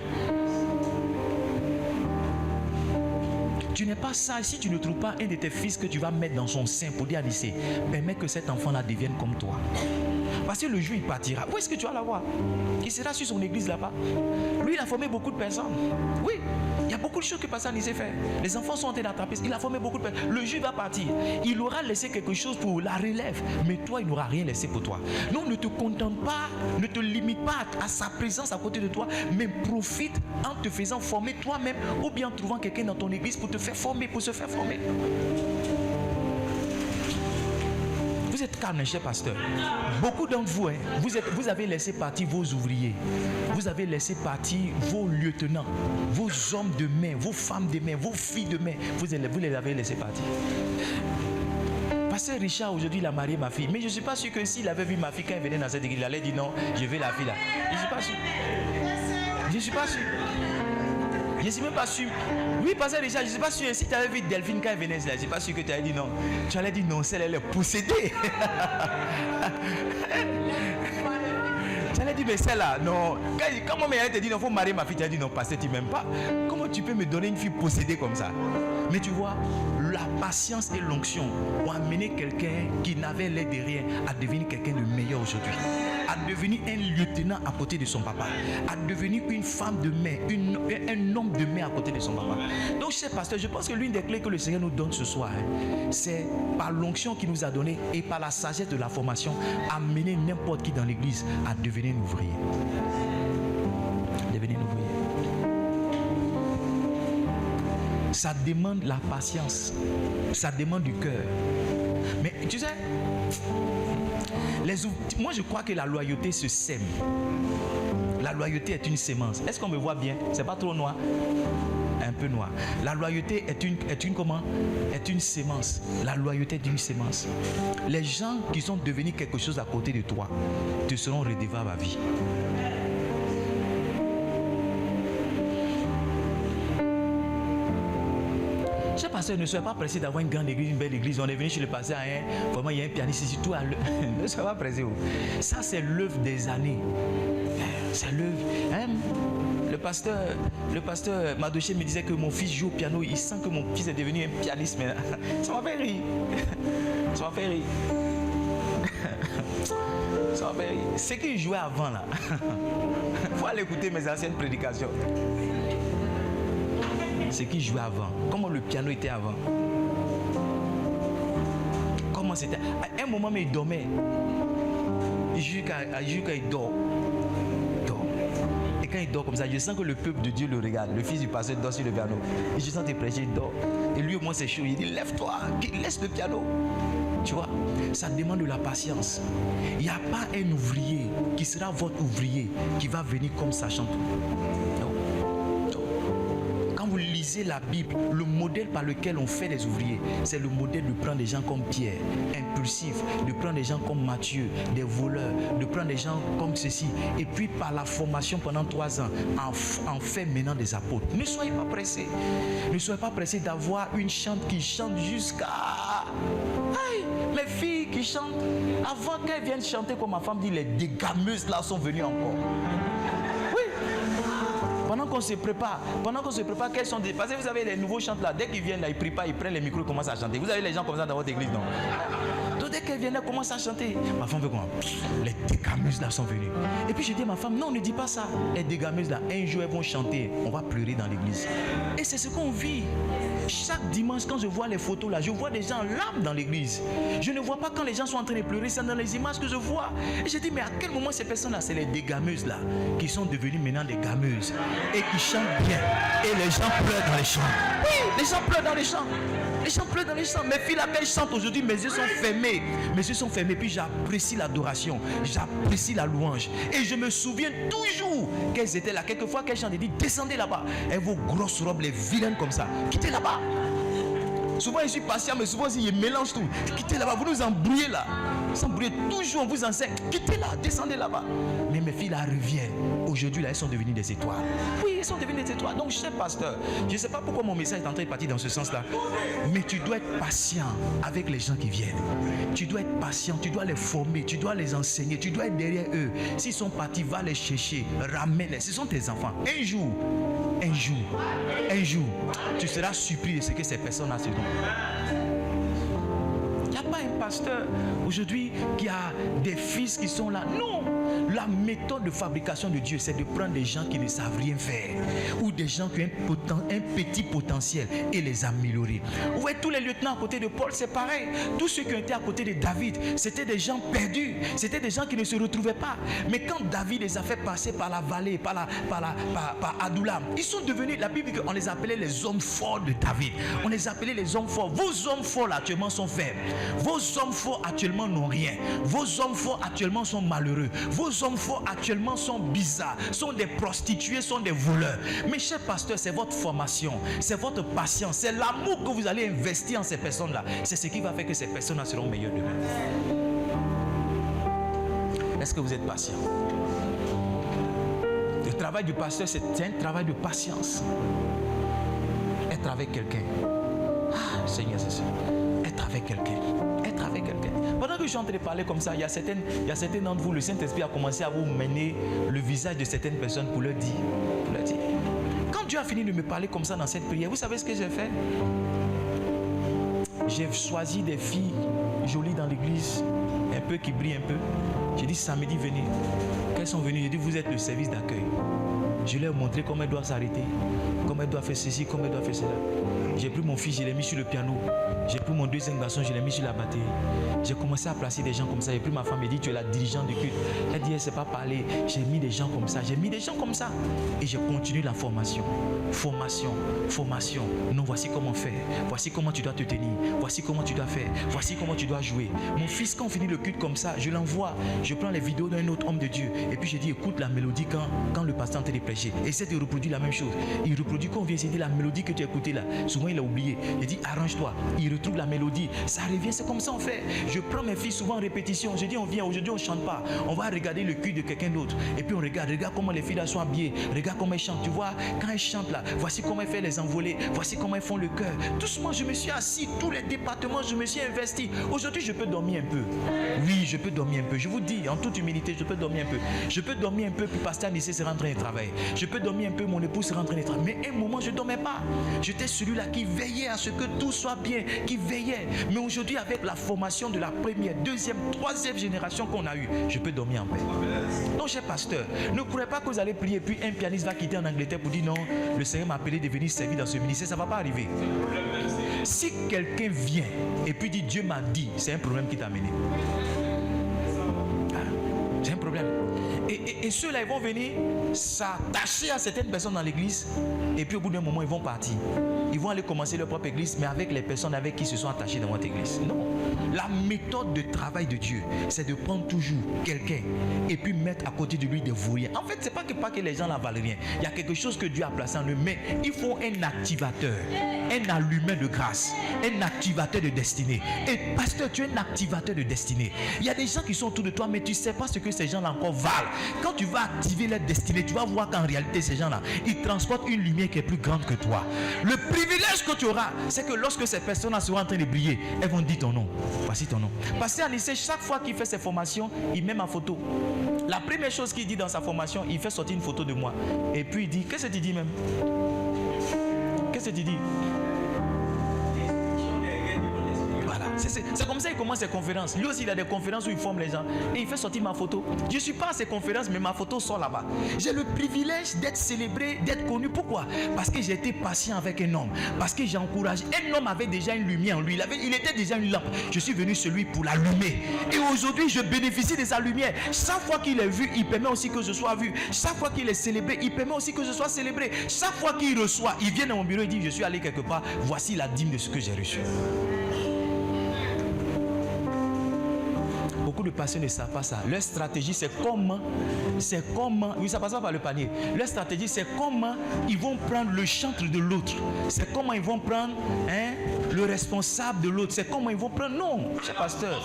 Speaker 1: Tu n'es pas sage si tu ne trouves pas un de tes fils que tu vas mettre dans son sein pour dire à Nissé, permets que cet enfant là devienne comme toi. Parce que le jour il partira, où est-ce que tu vas l'avoir? Il sera sur son église là-bas. Lui il a formé beaucoup de personnes. Oui, il y a beaucoup de choses que Pasteur Nissé fait. Les enfants sont en train d'attraper. Il a formé beaucoup de personnes. Le jour il va partir. Il aura laissé quelque chose pour la relève. Mais toi il n'aura rien laissé pour toi. Non, ne te contente pas, ne te limite pas à sa présence à côté de toi. Mais profite en te faisant former toi-même. Ou bien en trouvant quelqu'un dans ton église pour te faire former, pour se faire former. Vous êtes calme, cher pasteur. Beaucoup d'entre vous, vous avez laissé partir vos ouvriers. Vous avez laissé partir vos lieutenants, vos hommes de main, vos femmes de main, vos filles de main. Vous les avez laissés partir. Pasteur Richard, aujourd'hui, il a marié ma fille. Mais je ne suis pas sûr que s'il avait vu ma fille quand elle venait dans cette église, il allait dire non, je veux la fille là. Je ne suis pas sûr. Je ne suis pas sûr. Je ne suis même pas sûr. Oui, Pasteur Richard, je ne suis pas sûr. Si tu avais vu Delphine quand elle venait là, je ne suis pas sûr que tu allais dire non. Tu allais dire non, celle elle est possédée. Tu allais dire mais celle-là, non. Quand mon mère te dit non, il faut marier ma fille, tu as dit non, Pasteur, tu ne m'aimes pas. Comment tu peux me donner une fille possédée comme ça? Mais tu vois, la patience et l'onction ont amené quelqu'un qui n'avait l'air de rien à devenir quelqu'un de meilleur aujourd'hui. À devenir un lieutenant à côté de son papa. À devenir une femme de main, un homme de main à côté de son papa. Donc, cher pasteur, je pense que l'une des clés que le Seigneur nous donne ce soir, c'est par l'onction qu'il nous a donné et par la sagesse de la formation, amener n'importe qui dans l'église à devenir un ouvrier. Devenir un ouvrier. Ça demande la patience. Ça demande du cœur. Mais tu sais, moi je crois que la loyauté se sème. La loyauté est une sémence. Est-ce qu'on me voit bien? C'est pas trop noir? Un peu noir. La loyauté est une sémence. La loyauté est une sémence. Les gens qui sont devenus quelque chose à côté de toi te seront redevables à vie. Cher pasteur, ne soyez pas pressé d'avoir une grande église, une belle église. On est venu chez le pasteur, vraiment il y a un pianiste ici, tout à l'heure. Ne soyez pas pressé. Ça c'est l'œuvre des années. C'est l'œuvre. Le pasteur Madoché me disait que mon fils joue au piano. Il sent que mon fils est devenu un pianiste. Mais ça m'a fait rire. Ça m'a fait rire. Ça m'a fait rire. C'est qu'il jouait avant là. Il faut aller écouter mes anciennes prédications. C'est qu'il jouait avant. Comment le piano était avant. Comment c'était. À un moment, mais il dormait. Il joue quand il dort. Et quand il dort comme ça, je sens que le peuple de Dieu le regarde. Le fils du pasteur dort sur le piano. Et je sens tes prêcher, il dort. Et lui, au moins, c'est chaud. Il dit, lève-toi, laisse le piano. Tu vois, ça demande de la patience. Il n'y a pas un ouvrier qui sera votre ouvrier qui va venir comme ça chanter. Non. Quand vous lisez la Bible, le modèle par lequel on fait des ouvriers, c'est le modèle de prendre des gens comme Pierre, impulsifs, de prendre des gens comme Matthieu, des voleurs, de prendre des gens comme ceci. Et puis par la formation pendant 3 ans, en fait maintenant des apôtres. Ne soyez pas pressés. Ne soyez pas pressés d'avoir une chante qui chante jusqu'à... Aïe, les filles qui chantent, avant qu'elles viennent chanter, comme ma femme dit, les dégameuses là sont venues encore. Oui. Pendant qu'on se prépare, qu'elles sont... Parce que vous avez les nouveaux chantes là, dès qu'ils viennent là, ils prient pas, ils prennent les micros, ils commencent à chanter. Vous avez les gens comme ça dans votre église, non? Donc dès qu'elles viennent, elles commencent à chanter. Ma femme veut comment? Les dégameuses là sont venues. Et puis je dis à ma femme, non, ne dis pas ça. Les dégameuses là, un jour elles vont chanter, on va pleurer dans l'église. Et c'est ce qu'on vit. Chaque dimanche, quand je vois les photos là, je vois des gens en larmes dans l'église. Je ne vois pas quand les gens sont en train de pleurer, c'est dans les images que je vois. Et je dis, mais à quel moment ces personnes-là, c'est les dégameuses là, qui sont devenues maintenant des gameuses et qui chantent bien. Et les gens pleurent dans les champs. Oui, les gens pleurent dans les champs. Les gens pleurent dans les champs. Mes filles là, elles chantent aujourd'hui, mes yeux sont fermés. Mes yeux sont fermés, puis j'apprécie l'adoration, j'apprécie la louange. Et je me souviens toujours qu'elles étaient là. Quelquefois qu'elles chantent, elles disent, descendez là-bas. Et vos grosses robes, les vilaines comme ça, quittez là-bas. Souvent je suis patient, mais souvent aussi je mélange tout. Quittez là-bas, vous nous embrouillez là. Vous embrouillez toujours, on vous enseigne. Quittez là, descendez là-bas. Mais mes filles là reviennent. Aujourd'hui là, elles sont devenues des étoiles. Oui, elles sont devenues des étoiles. Donc, cher pasteur, je ne sais pas pourquoi mon message est en train de partir dans ce sens-là. Mais tu dois être patient avec les gens qui viennent. Tu dois être patient, tu dois les former, tu dois les enseigner, tu dois être derrière eux. S'ils sont partis, va les chercher, ramène-les. Ce sont tes enfants. Un jour, tu seras surpris de ce que ces personnes-là se donnent. Il n'y a pas un pasteur aujourd'hui qui a des fils qui sont là. Non. La méthode de fabrication de Dieu, c'est de prendre des gens qui ne savent rien faire ou des gens qui ont un petit potentiel et les améliorer. Vous voyez, tous les lieutenants à côté de Paul, c'est pareil. Tous ceux qui ont été à côté de David, c'était des gens perdus. C'était des gens qui ne se retrouvaient pas. Mais quand David les a fait passer par la vallée, par Adullam, ils sont devenus, la Bible dit qu'on les appelait les hommes forts de David. On les appelait les hommes forts. Vos hommes forts là, actuellement sont faibles. Vos hommes forts actuellement n'ont rien. Vos hommes forts actuellement sont malheureux. Vos hommes forts actuellement sont bizarres, sont des prostituées, sont des voleurs. Mes chers pasteurs, c'est votre formation, c'est votre patience, c'est l'amour que vous allez investir en ces personnes-là. C'est ce qui va faire que ces personnes-là seront meilleures demain. Est-ce que vous êtes patient? Le travail du pasteur, c'est un travail de patience. Être avec quelqu'un. Ah, Seigneur, c'est ça. Être avec quelqu'un. Être avec quelqu'un. Pendant que je suis en train de parler comme ça, il y a certains d'entre vous, le Saint-Esprit a commencé à vous mener le visage de certaines personnes pour leur dire. Quand Dieu a fini de me parler comme ça dans cette prière, vous savez ce que j'ai fait? J'ai choisi des filles jolies dans l'église, un peu qui brillent un peu. J'ai dit samedi, venez. Quand elles sont venues, j'ai dit vous êtes le service d'accueil. Je leur ai montré comment elles doivent s'arrêter, comment elles doivent faire ceci, comment elles doivent faire cela. J'ai pris mon fils, je l'ai mis sur le piano. J'ai pris mon deuxième garçon, je l'ai mis sur la batterie. J'ai commencé à placer des gens comme ça. J'ai pris ma femme et dit tu es la dirigeante du culte. Elle dit elle ne sait pas parler. J'ai mis des gens comme ça. Et j'ai continué la formation. Formation. Non, voici comment faire. Voici comment tu dois te tenir. Voici comment tu dois faire. Voici comment tu dois jouer. Mon fils, quand on finit le culte comme ça, je l'envoie. Je prends les vidéos d'un autre homme de Dieu. Et puis je dis écoute la mélodie quand le pasteur est en train de prêcher. Essaie de reproduire la même chose. Il reproduit mélodie, quand on vient citer la mélodie que tu as écoutée là, souvent il a oublié. Il dit arrange-toi, il retrouve la mélodie, ça revient, c'est comme ça on fait. Je prends mes filles souvent en répétition, je dis on vient, aujourd'hui on chante pas, on va regarder le cul de quelqu'un d'autre. Et puis on regarde comment les filles là sont habillées, regarde comment elles chantent, tu vois, quand elles chantent là, voici comment elles font les envolées, voici comment elles font le cœur. Doucement, je me suis assis, tous les départements, je me suis investi. Aujourd'hui, je peux dormir un peu. Oui, je peux dormir un peu. Je vous dis, en toute humilité, je peux dormir un peu. Je peux dormir un peu, puis pasteur Anissé sera en train de travailler. Je peux dormir un peu, mon épouse sera en train de travailler. Mais à un moment, je ne dormais pas. J'étais celui-là qui veillait à ce que tout soit bien, qui veillait. Mais aujourd'hui, avec la formation de la première, deuxième, troisième génération qu'on a eue, je peux dormir en paix. Donc, cher pasteur, ne croyez pas que vous allez prier, puis un pianiste va quitter en Angleterre pour dire non, le Seigneur m'a appelé de venir servir dans ce ministère. Ça ne va pas arriver. Si quelqu'un vient et puis dit Dieu m'a dit, c'est un problème qui t'a amené. C'est un problème. Et ceux-là, ils vont venir s'attacher à certaines personnes dans l'église. Et puis au bout d'un moment, ils vont partir. Ils vont aller commencer leur propre église, mais avec les personnes avec qui ils se sont attachés dans votre église. Non. La méthode de travail de Dieu, c'est de prendre toujours quelqu'un et puis mettre à côté de lui des vauriens. En fait, c'est pas que les gens là valent rien. Il y a quelque chose que Dieu a placé en eux, mais il faut un activateur, un allumeur de grâce, un activateur de destinée. Et pasteur, tu es un activateur de destinée. Il y a des gens qui sont autour de toi, mais tu ne sais pas ce que ces gens-là encore valent. Quand tu vas activer leur destinée, tu vas voir qu'en réalité, ces gens-là, ils transportent une lumière qui est plus grande que toi. Le privilège que tu auras, c'est que lorsque ces personnes-là seront en train de briller, elles vont dire ton nom. Voici ton nom. Pasteur Anissé, chaque fois qu'il fait ses formations, il met ma photo. La première chose qu'il dit dans sa formation, il fait sortir une photo de moi. Et puis il dit, qu'est-ce que tu dis même? Qu'est-ce que tu dis? C'est comme ça qu'il commence ses conférences. Lui aussi, il a des conférences où il forme les gens. Et il fait sortir ma photo. Je ne suis pas à ces conférences, mais ma photo sort là-bas. J'ai le privilège d'être célébré, d'être connu. Pourquoi? Parce que j'ai été patient avec un homme. Parce que j'ai encouragé. Un homme avait déjà une lumière en lui. Il était déjà une lampe. Je suis venu celui pour l'allumer. Et aujourd'hui, je bénéficie de sa lumière. Chaque fois qu'il est vu, il permet aussi que je sois vu. Chaque fois qu'il est célébré, il permet aussi que je sois célébré. Chaque fois qu'il reçoit, il vient dans mon bureau et dit, je suis allé quelque part. Voici la dîme de ce que j'ai reçu. Beaucoup de patients ne savent pas ça. Leur stratégie, c'est comment, oui, ça passe pas par le panier. Leur stratégie, c'est comment ils vont prendre le chantre de l'autre. C'est comment ils vont prendre le responsable de l'autre. C'est comment ils vont prendre. Non, cher pasteur,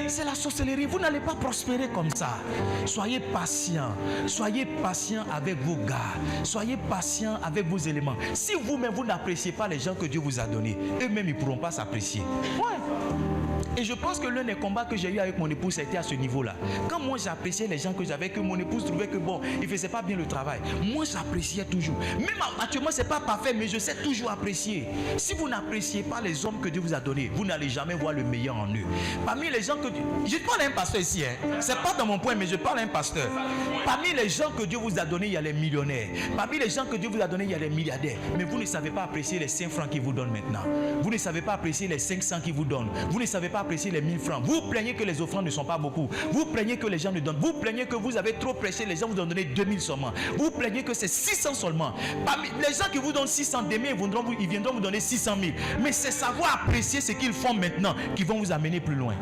Speaker 1: c'est la sorcellerie. Vous n'allez pas prospérer comme ça. Soyez patient. Soyez patient avec vos gars. Soyez patient avec vos éléments. Si vous-même, vous n'appréciez pas les gens que Dieu vous a donnés, eux-mêmes, ils ne pourront pas s'apprécier. Ouais. Et je pense que l'un des combats que j'ai eu avec mon épouse, c'était à ce niveau-là. Quand moi j'appréciais les gens que j'avais, que mon épouse trouvait que bon, ils ne faisaient pas bien le travail. Moi j'appréciais toujours. Même actuellement, ce n'est pas parfait, mais je sais toujours apprécier. Si vous n'appréciez pas les hommes que Dieu vous a donnés, vous n'allez jamais voir le meilleur en eux. Parmi les gens que Dieu... Je parle à un pasteur ici, c'est pas dans mon point, mais je parle à un pasteur. Parmi les gens que Dieu vous a donnés, il y a les millionnaires. Parmi les gens que Dieu vous a donnés, il y a les milliardaires. Mais vous ne savez pas apprécier les 5 francs qu'il vous donne maintenant. Vous ne savez pas apprécier les 500 qu'il vous donne. Vous ne savez pas apprécier les 1000 francs. Vous plaignez que les offrandes ne sont pas beaucoup. Vous plaignez que les gens ne donnent. Vous plaignez que vous avez trop prêché, les gens vous ont donné 2000 seulement. Vous plaignez que c'est 600 seulement. Parmi les gens qui vous donnent 600, demain ils viendront vous donner 600 000. Mais c'est savoir apprécier ce qu'ils font maintenant qui vont vous amener plus loin.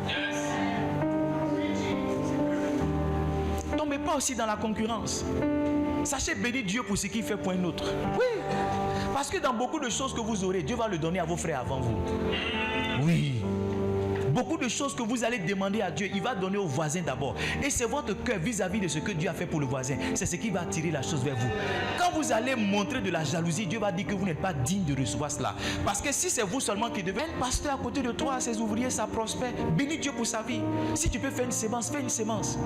Speaker 1: Ne tombez pas aussi dans la concurrence. Sachez bénir Dieu pour ce qu'il fait pour un autre. Oui. Parce que dans beaucoup de choses que vous aurez, Dieu va le donner à vos frères avant vous. Oui. Beaucoup de choses que vous allez demander à Dieu, il va donner au voisin d'abord. Et c'est votre cœur vis-à-vis de ce que Dieu a fait pour le voisin. C'est ce qui va attirer la chose vers vous. Quand vous allez montrer de la jalousie, Dieu va dire que vous n'êtes pas digne de recevoir cela. Parce que si c'est vous seulement qui devez, un pasteur à côté de toi, ses ouvriers, ça prospère. Bénis Dieu pour sa vie. Si tu peux faire une sémence, fais une sémence.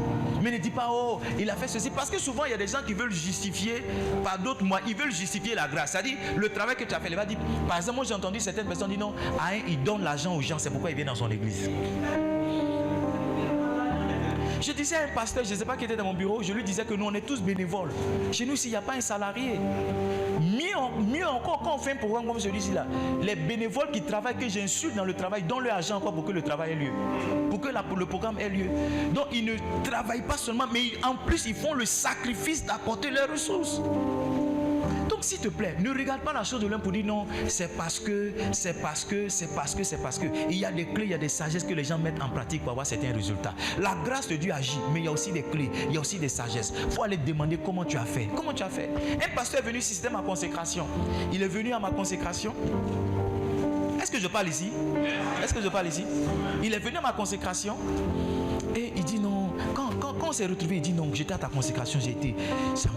Speaker 1: Mais ne dis pas, oh, il a fait ceci. Parce que souvent, il y a des gens qui veulent justifier par d'autres moyens. Ils veulent justifier la grâce. C'est-à-dire, le travail que tu as fait, il va dire, par exemple, moi j'ai entendu certaines personnes dire non, il donne l'argent aux gens, c'est pourquoi il vient dans son église. Je disais à un pasteur, je ne sais pas qui était dans mon bureau, je lui disais que nous on est tous bénévoles. Chez nous, s'il n'y a pas un salarié, mieux encore quand on fait un programme comme celui-ci là, les bénévoles qui travaillent, que j'insulte dans le travail, donnent leur argent encore pour que le travail ait lieu, pour que le programme ait lieu. Donc ils ne travaillent pas seulement, mais en plus ils font le sacrifice d'apporter leurs ressources. Donc s'il te plaît, ne regarde pas la chose de l'un pour dire non, c'est parce que. Il y a des clés, il y a des sagesses que les gens mettent en pratique pour avoir certains résultats. La grâce de Dieu agit, mais il y a aussi des clés, il y a aussi des sagesses. Il faut aller demander comment tu as fait. Comment tu as fait? Un pasteur est venu ici, c'était ma consécration. Il est venu à ma consécration. Est-ce que je parle ici? Est-ce que je parle ici? Il est venu à ma consécration et il dit non. Quand on s'est retrouvé, il dit non, j'étais à ta consécration, j'ai été.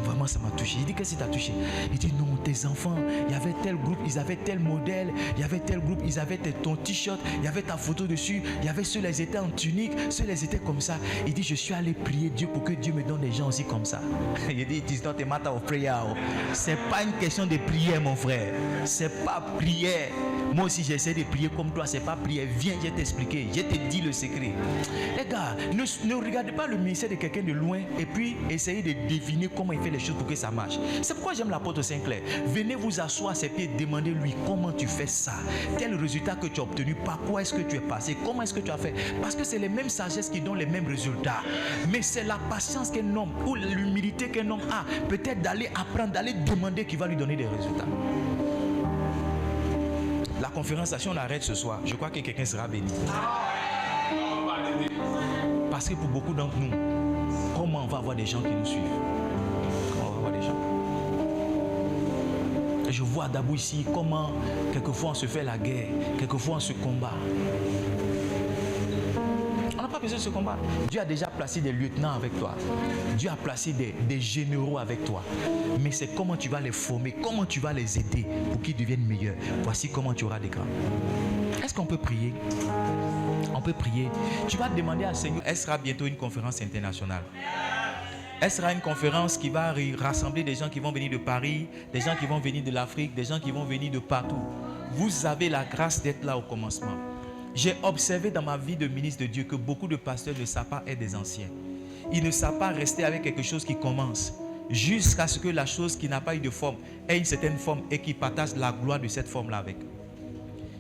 Speaker 1: Vraiment, ça m'a touché. Il dit qu'est-ce qui t'a touché? Il dit non, tes enfants, il y avait tel groupe, ils avaient tel modèle, il y avait tel groupe, ils avaient ton t-shirt, il y avait ta photo dessus, il y avait ceux-là, ils étaient en tunique, ceux-là, ils étaient comme ça. Il dit, je suis allé prier Dieu pour que Dieu me donne des gens aussi comme ça. Il dit, it is not a matter of prayer. C'est pas une question de prière, mon frère. C'est pas prière. Moi aussi, j'essaie de prier comme toi, c'est pas prière. Viens, je vais t'expliquer, je te dis le secret. Les gars, ne regardez pas le ministère de quelqu'un de loin et puis essayez de deviner comment il fait les choses pour que ça marche. C'est pourquoi j'aime l'apôtre Saint-Clair. Venez vous asseoir à ses pieds et demandez-lui comment tu fais ça. Quel résultat que tu as obtenu, par quoi est-ce que tu es passé, comment est-ce que tu as fait. Parce que c'est les mêmes sagesses qui donnent les mêmes résultats. Mais c'est la patience qu'un homme ou l'humilité qu'un homme a, peut-être d'aller apprendre, d'aller demander qui va lui donner des résultats. La conférence, si on arrête ce soir, je crois que quelqu'un sera béni. Parce que pour beaucoup d'entre nous, comment on va avoir des gens qui nous suivent? Comment on va avoir des gens? Et je vois d'abord ici comment quelquefois on se fait la guerre, quelquefois on se combat. On n'a pas besoin de se combattre. Dieu a déjà placé des lieutenants avec toi. Dieu a placé des généraux avec toi. Mais c'est comment tu vas les former, comment tu vas les aider pour qu'ils deviennent meilleurs. Voici comment tu auras des grands. Est-ce qu'on peut prier? On peut prier. Tu vas demander à Seigneur. Elle sera bientôt une conférence internationale. Elle sera une conférence qui va rassembler des gens qui vont venir de Paris, des gens qui vont venir de l'Afrique, des gens qui vont venir de partout. Vous avez la grâce d'être là au commencement. J'ai observé dans ma vie de ministre de Dieu que beaucoup de pasteurs ne savent pas être des anciens. Ils ne savent pas rester avec quelque chose qui commence jusqu'à ce que la chose qui n'a pas eu de forme ait une certaine forme et qui partage la gloire de cette forme-là avec eux.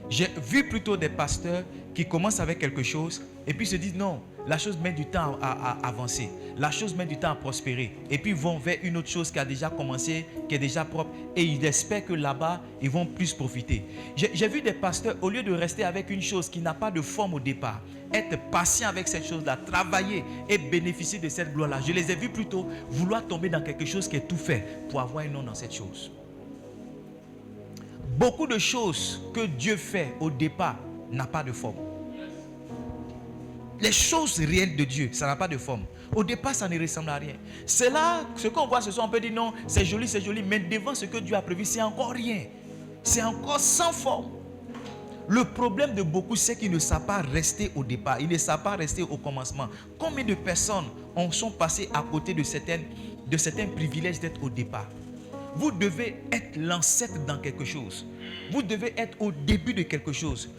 Speaker 1: J'ai vu plutôt des pasteurs qui commencent avec quelque chose et puis se disent non, la chose met du temps à avancer, la chose met du temps à prospérer et puis vont vers une autre chose qui a déjà commencé, qui est déjà propre et ils espèrent que là-bas, ils vont plus profiter. J'ai vu des pasteurs, au lieu de rester avec une chose qui n'a pas de forme au départ, être patient avec cette chose-là, travailler et bénéficier de cette gloire-là. Je les ai vus plutôt vouloir tomber dans quelque chose qui est tout fait pour avoir un nom dans cette chose. Beaucoup de choses que Dieu fait au départ n'a pas de forme. Les choses réelles de Dieu, ça n'a pas de forme. Au départ, ça ne ressemble à rien. C'est là, ce qu'on voit ce soir, on peut dire non, c'est joli, mais devant ce que Dieu a prévu, c'est encore rien. C'est encore sans forme. Le problème de beaucoup, c'est qu'ils ne savent pas rester au départ. Ils ne savent pas rester au commencement. Combien de personnes sont passées à côté de certains privilèges d'être au départ? Vous devez être l'ancêtre dans quelque chose. Vous devez être au début de quelque chose.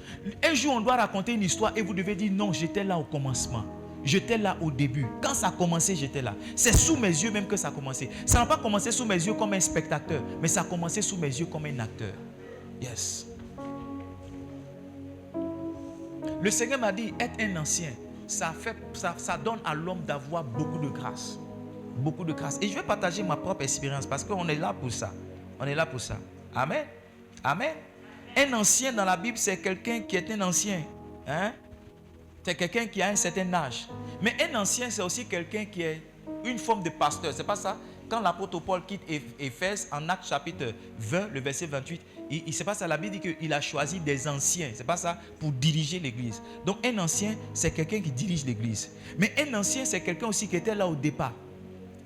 Speaker 1: Un jour, on doit raconter une histoire et vous devez dire non, j'étais là au commencement. J'étais là au début. Quand ça a commencé, j'étais là. C'est sous mes yeux même que ça a commencé. Ça n'a pas commencé sous mes yeux comme un spectateur, mais ça a commencé sous mes yeux comme un acteur. Yes. Le Seigneur m'a dit, être un ancien, ça donne à l'homme d'avoir beaucoup de grâce. Beaucoup de grâce. Et je vais partager ma propre expérience parce qu'on est là pour ça. On est là pour ça. Amen. Amen. Un ancien dans la Bible, c'est quelqu'un qui est un ancien. Hein? C'est quelqu'un qui a un certain âge. Mais un ancien, c'est aussi quelqu'un qui est une forme de pasteur. C'est pas ça? Quand l'apôtre Paul quitte Éphèse, en Actes chapitre 20, le verset 28, c'est pas ça, la Bible dit qu'il a choisi des anciens. C'est pas ça? Pour diriger l'église. Donc un ancien, c'est quelqu'un qui dirige l'église. Mais un ancien, c'est quelqu'un aussi qui était là au départ,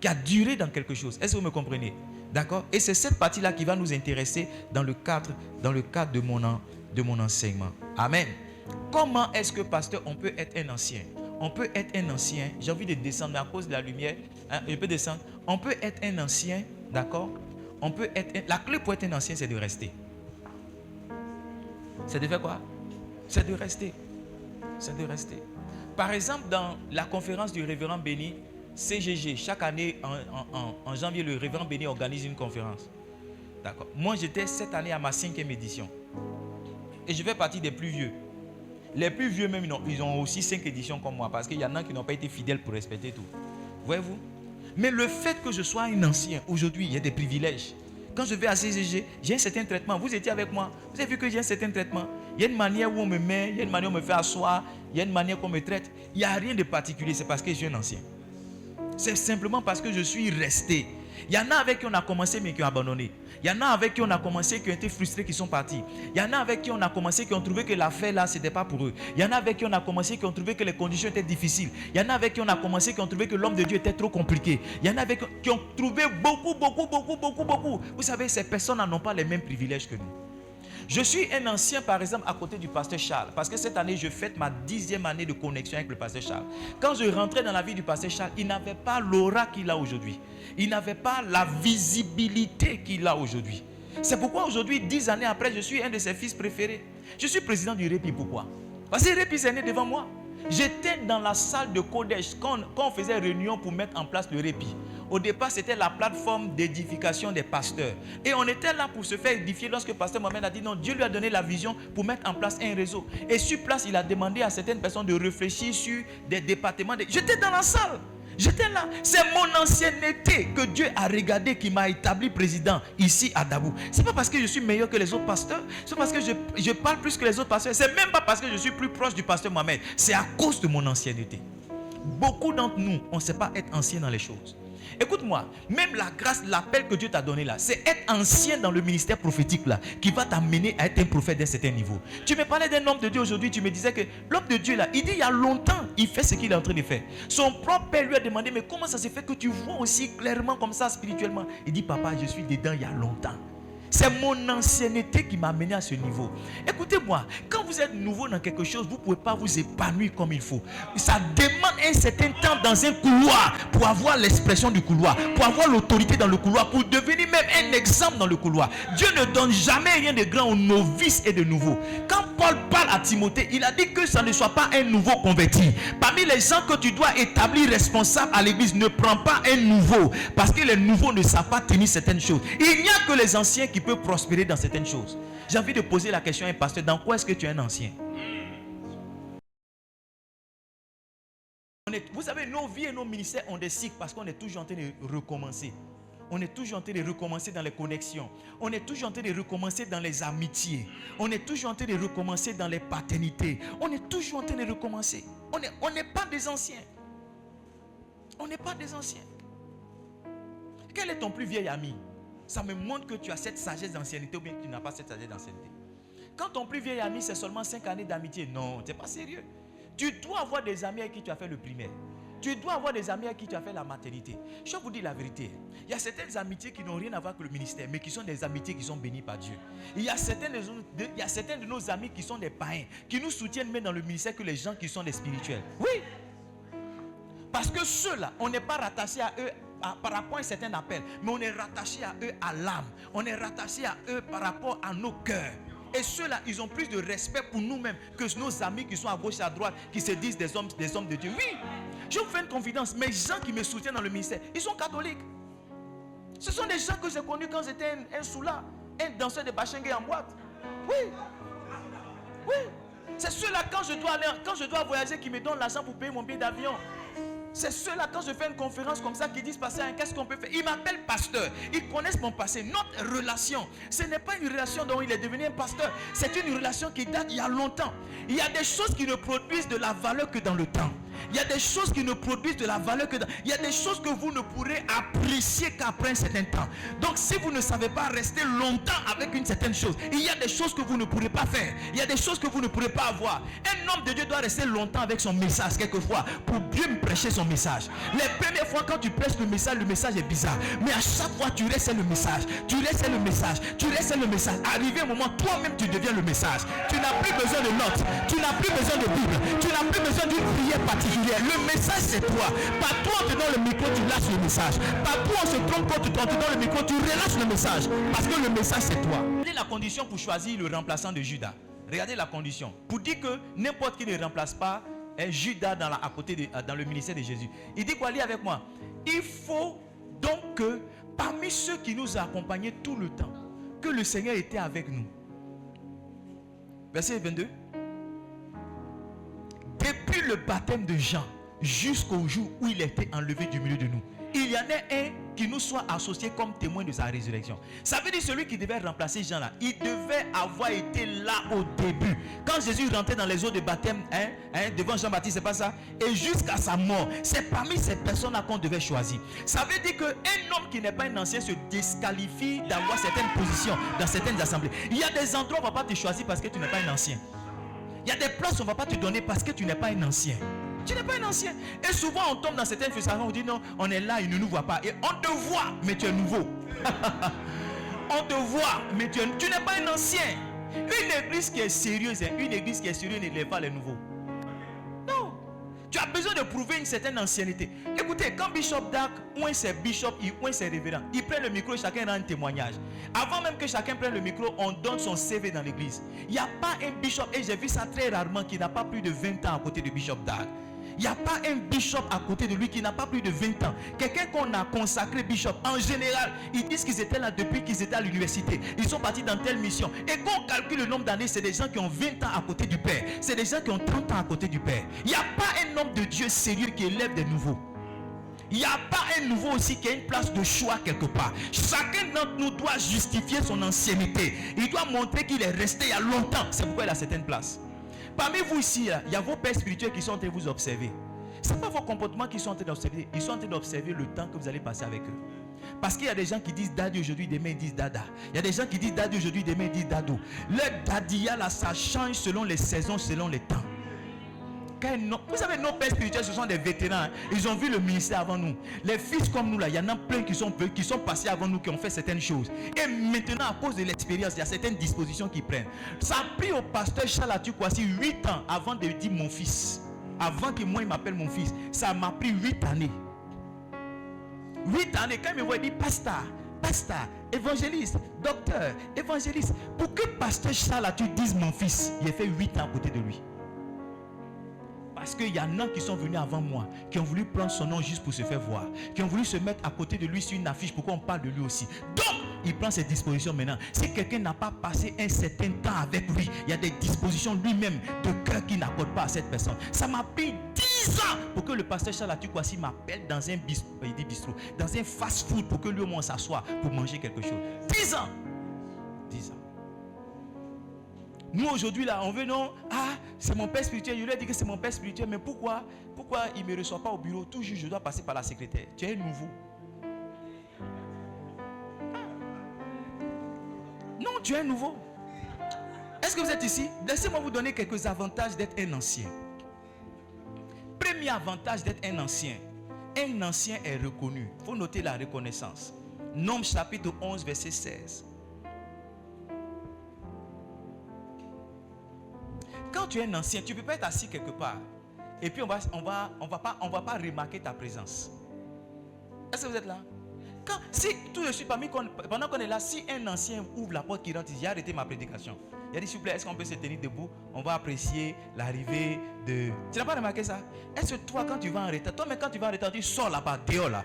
Speaker 1: qui a duré dans quelque chose. Est-ce que vous me comprenez? D'accord? Et c'est cette partie-là qui va nous intéresser dans le cadre de mon enseignement. Amen. Comment est-ce que, pasteur, on peut être un ancien? On peut être un ancien. J'ai envie de descendre, mais à cause de la lumière, je peux descendre. On peut être un ancien, d'accord? La clé pour être un ancien, c'est de rester. C'est de faire quoi? C'est de rester. C'est de rester. Par exemple, dans la conférence du révérend Béni, CGG, chaque année en janvier, le révérend Béni organise une conférence. D'accord. Moi, j'étais cette année à ma 5e édition. Et je fais partie des plus vieux. Les plus vieux même, ils ont aussi 5 éditions comme moi. Parce qu'il y en a qui n'ont pas été fidèles pour respecter tout. Voyez-vous? Mais le fait que je sois un ancien, aujourd'hui, il y a des privilèges. Quand je vais à CCG, j'ai un certain traitement. Vous étiez avec moi. Vous avez vu que j'ai un certain traitement. Il y a une manière où on me met, il y a une manière où on me fait asseoir, il y a une manière qu'on me traite. Il n'y a rien de particulier, c'est parce que je suis un ancien. C'est simplement parce que je suis resté. Il y en a avec qui on a commencé mais qui ont abandonné. Il y en a avec qui on a commencé qui ont été frustrés, qui sont partis. Il y en a avec qui on a commencé qui ont trouvé que l'affaire là, ce n'était pas pour eux. Il y en a avec qui on a commencé qui ont trouvé que les conditions étaient difficiles. Il y en a avec qui on a commencé qui ont trouvé que l'homme de Dieu était trop compliqué. Il y en a avec qui ont trouvé beaucoup. Vous savez, ces personnes n'ont pas les mêmes privilèges que nous. Je suis un ancien, par exemple, à côté du pasteur Charles. Parce que cette année, je fête ma 10e année de connexion avec le pasteur Charles. Quand je rentrais dans la vie du pasteur Charles, il n'avait pas l'aura qu'il a aujourd'hui. Il n'avait pas la visibilité qu'il a aujourd'hui. C'est pourquoi aujourd'hui, 10 années après, je suis un de ses fils préférés. Je suis président du Répi. Pourquoi? Parce que Répi est né devant moi. J'étais dans la salle de Kodesh quand on faisait réunion pour mettre en place le Répi. Au départ, c'était la plateforme d'édification des pasteurs. Et on était là pour se faire édifier lorsque le pasteur Mohamed a dit non, Dieu lui a donné la vision pour mettre en place un réseau. Et sur place, il a demandé à certaines personnes de réfléchir sur des départements. J'étais dans la salle. J'étais là. C'est mon ancienneté que Dieu a regardé qui m'a établi président ici à Dabou. C'est pas parce que je suis meilleur que les autres pasteurs. C'est parce que je parle plus que les autres pasteurs. C'est même pas parce que je suis plus proche du pasteur Mohamed. C'est à cause de mon ancienneté. Beaucoup d'entre nous, on ne sait pas être ancien dans les choses. Écoute-moi, même la grâce, l'appel que Dieu t'a donné là, c'est être ancien dans le ministère prophétique là, qui va t'amener à être un prophète d'un certain niveau. Tu me parlais d'un homme de Dieu aujourd'hui, tu me disais que l'homme de Dieu là, il dit il y a longtemps, il fait ce qu'il est en train de faire. Son propre père lui a demandé, mais comment ça se fait que tu vois aussi clairement comme ça spirituellement? Il dit, papa, je suis dedans il y a longtemps. C'est mon ancienneté qui m'a amené à ce niveau. Écoutez-moi, quand vous êtes nouveau dans quelque chose, vous ne pouvez pas vous épanouir comme il faut. Ça demande un certain temps dans un couloir pour avoir l'expression du couloir, pour avoir l'autorité dans le couloir, pour devenir même un exemple dans le couloir. Dieu ne donne jamais rien de grand aux novices et de nouveaux. Quand Paul parle à Timothée, il a dit que ça ne soit pas un nouveau converti. Parmi les gens que tu dois établir responsable à l'église, ne prends pas un nouveau, parce que les nouveaux ne savent pas tenir certaines choses. Il n'y a que les anciens qui peuvent prospérer dans certaines choses. J'ai envie de poser la question à un pasteur, dans quoi est-ce que tu es un ancien? Vous savez, nos vies et nos ministères ont des cycles parce qu'on est toujours en train de recommencer. On est toujours en train de recommencer dans les connexions. On est toujours en train de recommencer dans les amitiés. On est toujours en train de recommencer dans les paternités. On est toujours en train de recommencer. On n'est pas des anciens. On n'est pas des anciens. Quel est ton plus vieil ami? Ça me montre que tu as cette sagesse d'ancienneté ou bien que tu n'as pas cette sagesse d'ancienneté. Quand ton plus vieil ami, c'est seulement 5 années d'amitié, non, tu n'es pas sérieux. Tu dois avoir des amis avec qui tu as fait le primaire. Tu dois avoir des amis avec qui tu as fait la maternité. Je vous dis la vérité. Il y a certaines amitiés qui n'ont rien à voir avec le ministère, mais qui sont des amitiés qui sont bénies par Dieu. Il y a certains de nos amis qui sont des païens, qui nous soutiennent même dans le ministère que les gens qui sont des spirituels. Oui. Parce que ceux-là, on n'est pas rattaché à eux par rapport à un certain appel, mais on est rattaché à eux à l'âme. On est rattaché à eux par rapport à nos cœurs. Et ceux-là, ils ont plus de respect pour nous-mêmes que nos amis qui sont à gauche et à droite, qui se disent des hommes de Dieu. Oui, je vous fais une confidence. Mes gens qui me soutiennent dans le ministère, ils sont catholiques. Ce sont des gens que j'ai connus quand j'étais un soula, un danseur de bachengue en boîte. Oui. Oui. C'est ceux-là, quand je dois voyager, qui me donnent l'argent pour payer mon billet d'avion. C'est ceux-là, quand je fais une conférence comme ça, qui disent passer qu'est-ce qu'on peut faire. Ils m'appellent pasteur. Ils connaissent mon passé. Notre relation, ce n'est pas une relation dont il est devenu un pasteur. C'est une relation qui date il y a longtemps. Il y a des choses qui ne produisent de la valeur que dans le temps. Il y a des choses qui ne produisent de la valeur que dans... Il y a des choses que vous ne pourrez apprécier qu'après un certain temps. Donc si vous ne savez pas rester longtemps avec une certaine chose, il y a des choses que vous ne pourrez pas faire. Il y a des choses que vous ne pourrez pas avoir. Un homme de Dieu doit rester longtemps avec son message quelquefois pour bien me prêcher son message. Les premières fois quand tu prêches le message est bizarre. Mais à chaque fois tu restes le message. Tu restes le message. Tu restes le message. Arrivé un moment, toi-même tu deviens le message. Tu n'as plus besoin de notes. Tu n'as plus besoin de Bible. Tu n'as plus besoin d'une prière particulière. Le message c'est toi. Partout on te donne le micro, tu lâches le message. Partout on se trompe quand tu te donnes le micro, tu relâches le message. Parce que le message c'est toi. Quelle est la condition pour choisir le remplaçant de Judas? Regardez la condition. Pour dire que n'importe qui ne remplace pas Judas dans le ministère de Jésus. Il dit quoi? Lis avec moi. Il faut donc que parmi ceux qui nous ont accompagnés tout le temps, que le Seigneur était avec nous. Verset 22. Depuis le baptême de Jean jusqu'au jour où il était enlevé du milieu de nous, il y en a un qui nous soit associé comme témoin de sa résurrection. Ça veut dire celui qui devait remplacer Jean là, il devait avoir été là au début. Quand Jésus rentrait dans les eaux de baptême, devant Jean-Baptiste, c'est pas ça? Et jusqu'à sa mort, c'est parmi ces personnes-là qu'on devait choisir. Ça veut dire qu'un homme qui n'est pas un ancien se disqualifie d'avoir certaines positions dans certaines assemblées. Il y a des endroits où on ne va pas te choisir parce que tu n'es pas un ancien. Il y a des places où on ne va pas te donner parce que tu n'es pas un ancien. Tu n'es pas un ancien. Et souvent on tombe dans certaines frustrations, on dit non, on est là, il ne nous voit pas. Et on te voit, mais tu es nouveau. On te voit, mais tu n'es pas un ancien. Une église qui est sérieuse, une église qui est sérieuse n'élève pas les nouveaux. Non. Tu as besoin de prouver une certaine ancienneté. Écoutez, quand Bishop Dark, ou c'est Bishop, ou c'est révérend, il prend le micro et chacun rend un témoignage. Avant même que chacun prenne le micro, on donne son CV dans l'église. Il n'y a pas un bishop, et j'ai vu ça très rarement, qui n'a pas plus de 20 ans à côté de Bishop Dark. Il n'y a pas un bishop à côté de lui qui n'a pas plus de 20 ans. Quelqu'un qu'on a consacré bishop, en général, ils disent qu'ils étaient là depuis qu'ils étaient à l'université. Ils sont partis dans telle mission. Et quand on calcule le nombre d'années, c'est des gens qui ont 20 ans à côté du Père. C'est des gens qui ont 30 ans à côté du Père. Il n'y a pas un homme de Dieu sérieux qui élève des nouveaux. Il n'y a pas un nouveau aussi qui a une place de choix quelque part. Chacun d'entre nous doit justifier son ancienneté. Il doit montrer qu'il est resté il y a longtemps. C'est pourquoi il a certaines places. Parmi vous ici, il y a vos pères spirituels qui sont en train de vous observer. Ce n'est pas vos comportements qui sont en train d'observer. Ils sont en train d'observer le temps que vous allez passer avec eux. Parce qu'il y a des gens qui disent daddy aujourd'hui, demain ils disent dada. Il y a des gens qui disent daddy aujourd'hui, demain ils disent dado. Le dadia là, ça change selon les saisons, selon les temps. Vous savez, nos pères spirituels, ce sont des vétérans. Ils ont vu le ministère avant nous. Les fils comme nous là, il y en a plein qui sont passés avant nous, qui ont fait certaines choses. Et maintenant, à cause de l'expérience, il y a certaines dispositions qu'ils prennent. Ça a pris au pasteur Charles Atukwasi 8 ans avant de dire mon fils. Avant que moi il m'appelle mon fils. Ça m'a pris 8 années. 8 années, quand il me voit, il dit pasteur, évangéliste, docteur, évangéliste. Pour que pasteur Charles Atu dise mon fils, il a fait 8 ans à côté de lui. Parce qu'il y en a qui sont venus avant moi, qui ont voulu prendre son nom juste pour se faire voir, qui ont voulu se mettre à côté de lui sur une affiche pour qu'on parle de lui aussi. Donc, il prend ses dispositions maintenant. Si quelqu'un n'a pas passé un certain temps avec lui, il y a des dispositions lui-même de cœur qu'il n'accorde pas à cette personne. Ça m'a pris 10 ans pour que le pasteur Charles Atukwasi m'appelle dans un bistrot, dans un fast-food pour que lui au moins s'assoie pour manger quelque chose. 10 ans. 10 ans. Nous aujourd'hui là, on veut non, c'est mon père spirituel, je lui ai dit que c'est mon père spirituel, mais pourquoi il ne me reçoit pas au bureau? Toujours je dois passer par la secrétaire. Tu es nouveau. Non, tu es nouveau. Est-ce que vous êtes ici? Laissez-moi vous donner quelques avantages d'être un ancien. Premier avantage d'être un ancien est reconnu. Il faut noter la reconnaissance. Nombres chapitre 11 verset 16. Quand tu es un ancien, tu ne peux pas être assis quelque part. Et puis on va pas remarquer ta présence. Est-ce que vous êtes là? Si tout de suite, pendant qu'on est là, si un ancien ouvre la porte qui rentre, j'ai arrêté ma prédication. Il a dit, s'il vous plaît, est-ce qu'on peut se tenir debout? On va apprécier l'arrivée de... Tu n'as pas remarqué ça? Est-ce que toi, quand tu vas en retard, toi, mais quand tu vas en retard, tu sors là-bas, dehors là.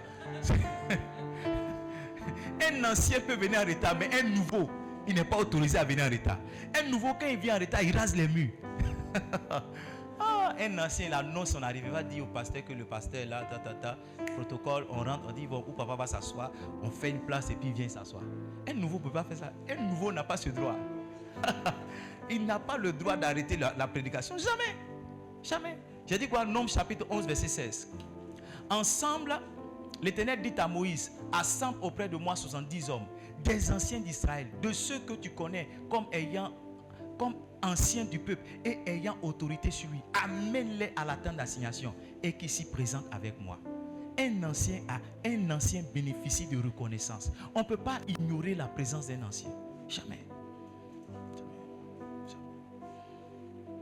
Speaker 1: Un ancien peut venir en retard, mais un nouveau, il n'est pas autorisé à venir en retard. Un nouveau, quand il vient en retard, il rase les murs. Un ancien, il annonce son arrivée, va dire au pasteur que le pasteur est là, protocole, on rentre, on dit bon, où papa va s'asseoir, on fait une place et puis il vient s'asseoir. Un nouveau ne peut pas faire ça. Un nouveau n'a pas ce droit. Il n'a pas le droit d'arrêter la prédication. Jamais. Jamais. J'ai dit quoi? Nombres chapitre 11 verset 16. Ensemble, l'Éternel dit à Moïse, assemble auprès de moi 70 hommes, des anciens d'Israël, de ceux que tu connais comme anciens du peuple et ayant autorité sur lui. Amène-les à la tente d'assignation et qui s'y présente avec moi. Un ancien bénéficie de reconnaissance. On ne peut pas ignorer la présence d'un ancien. Jamais.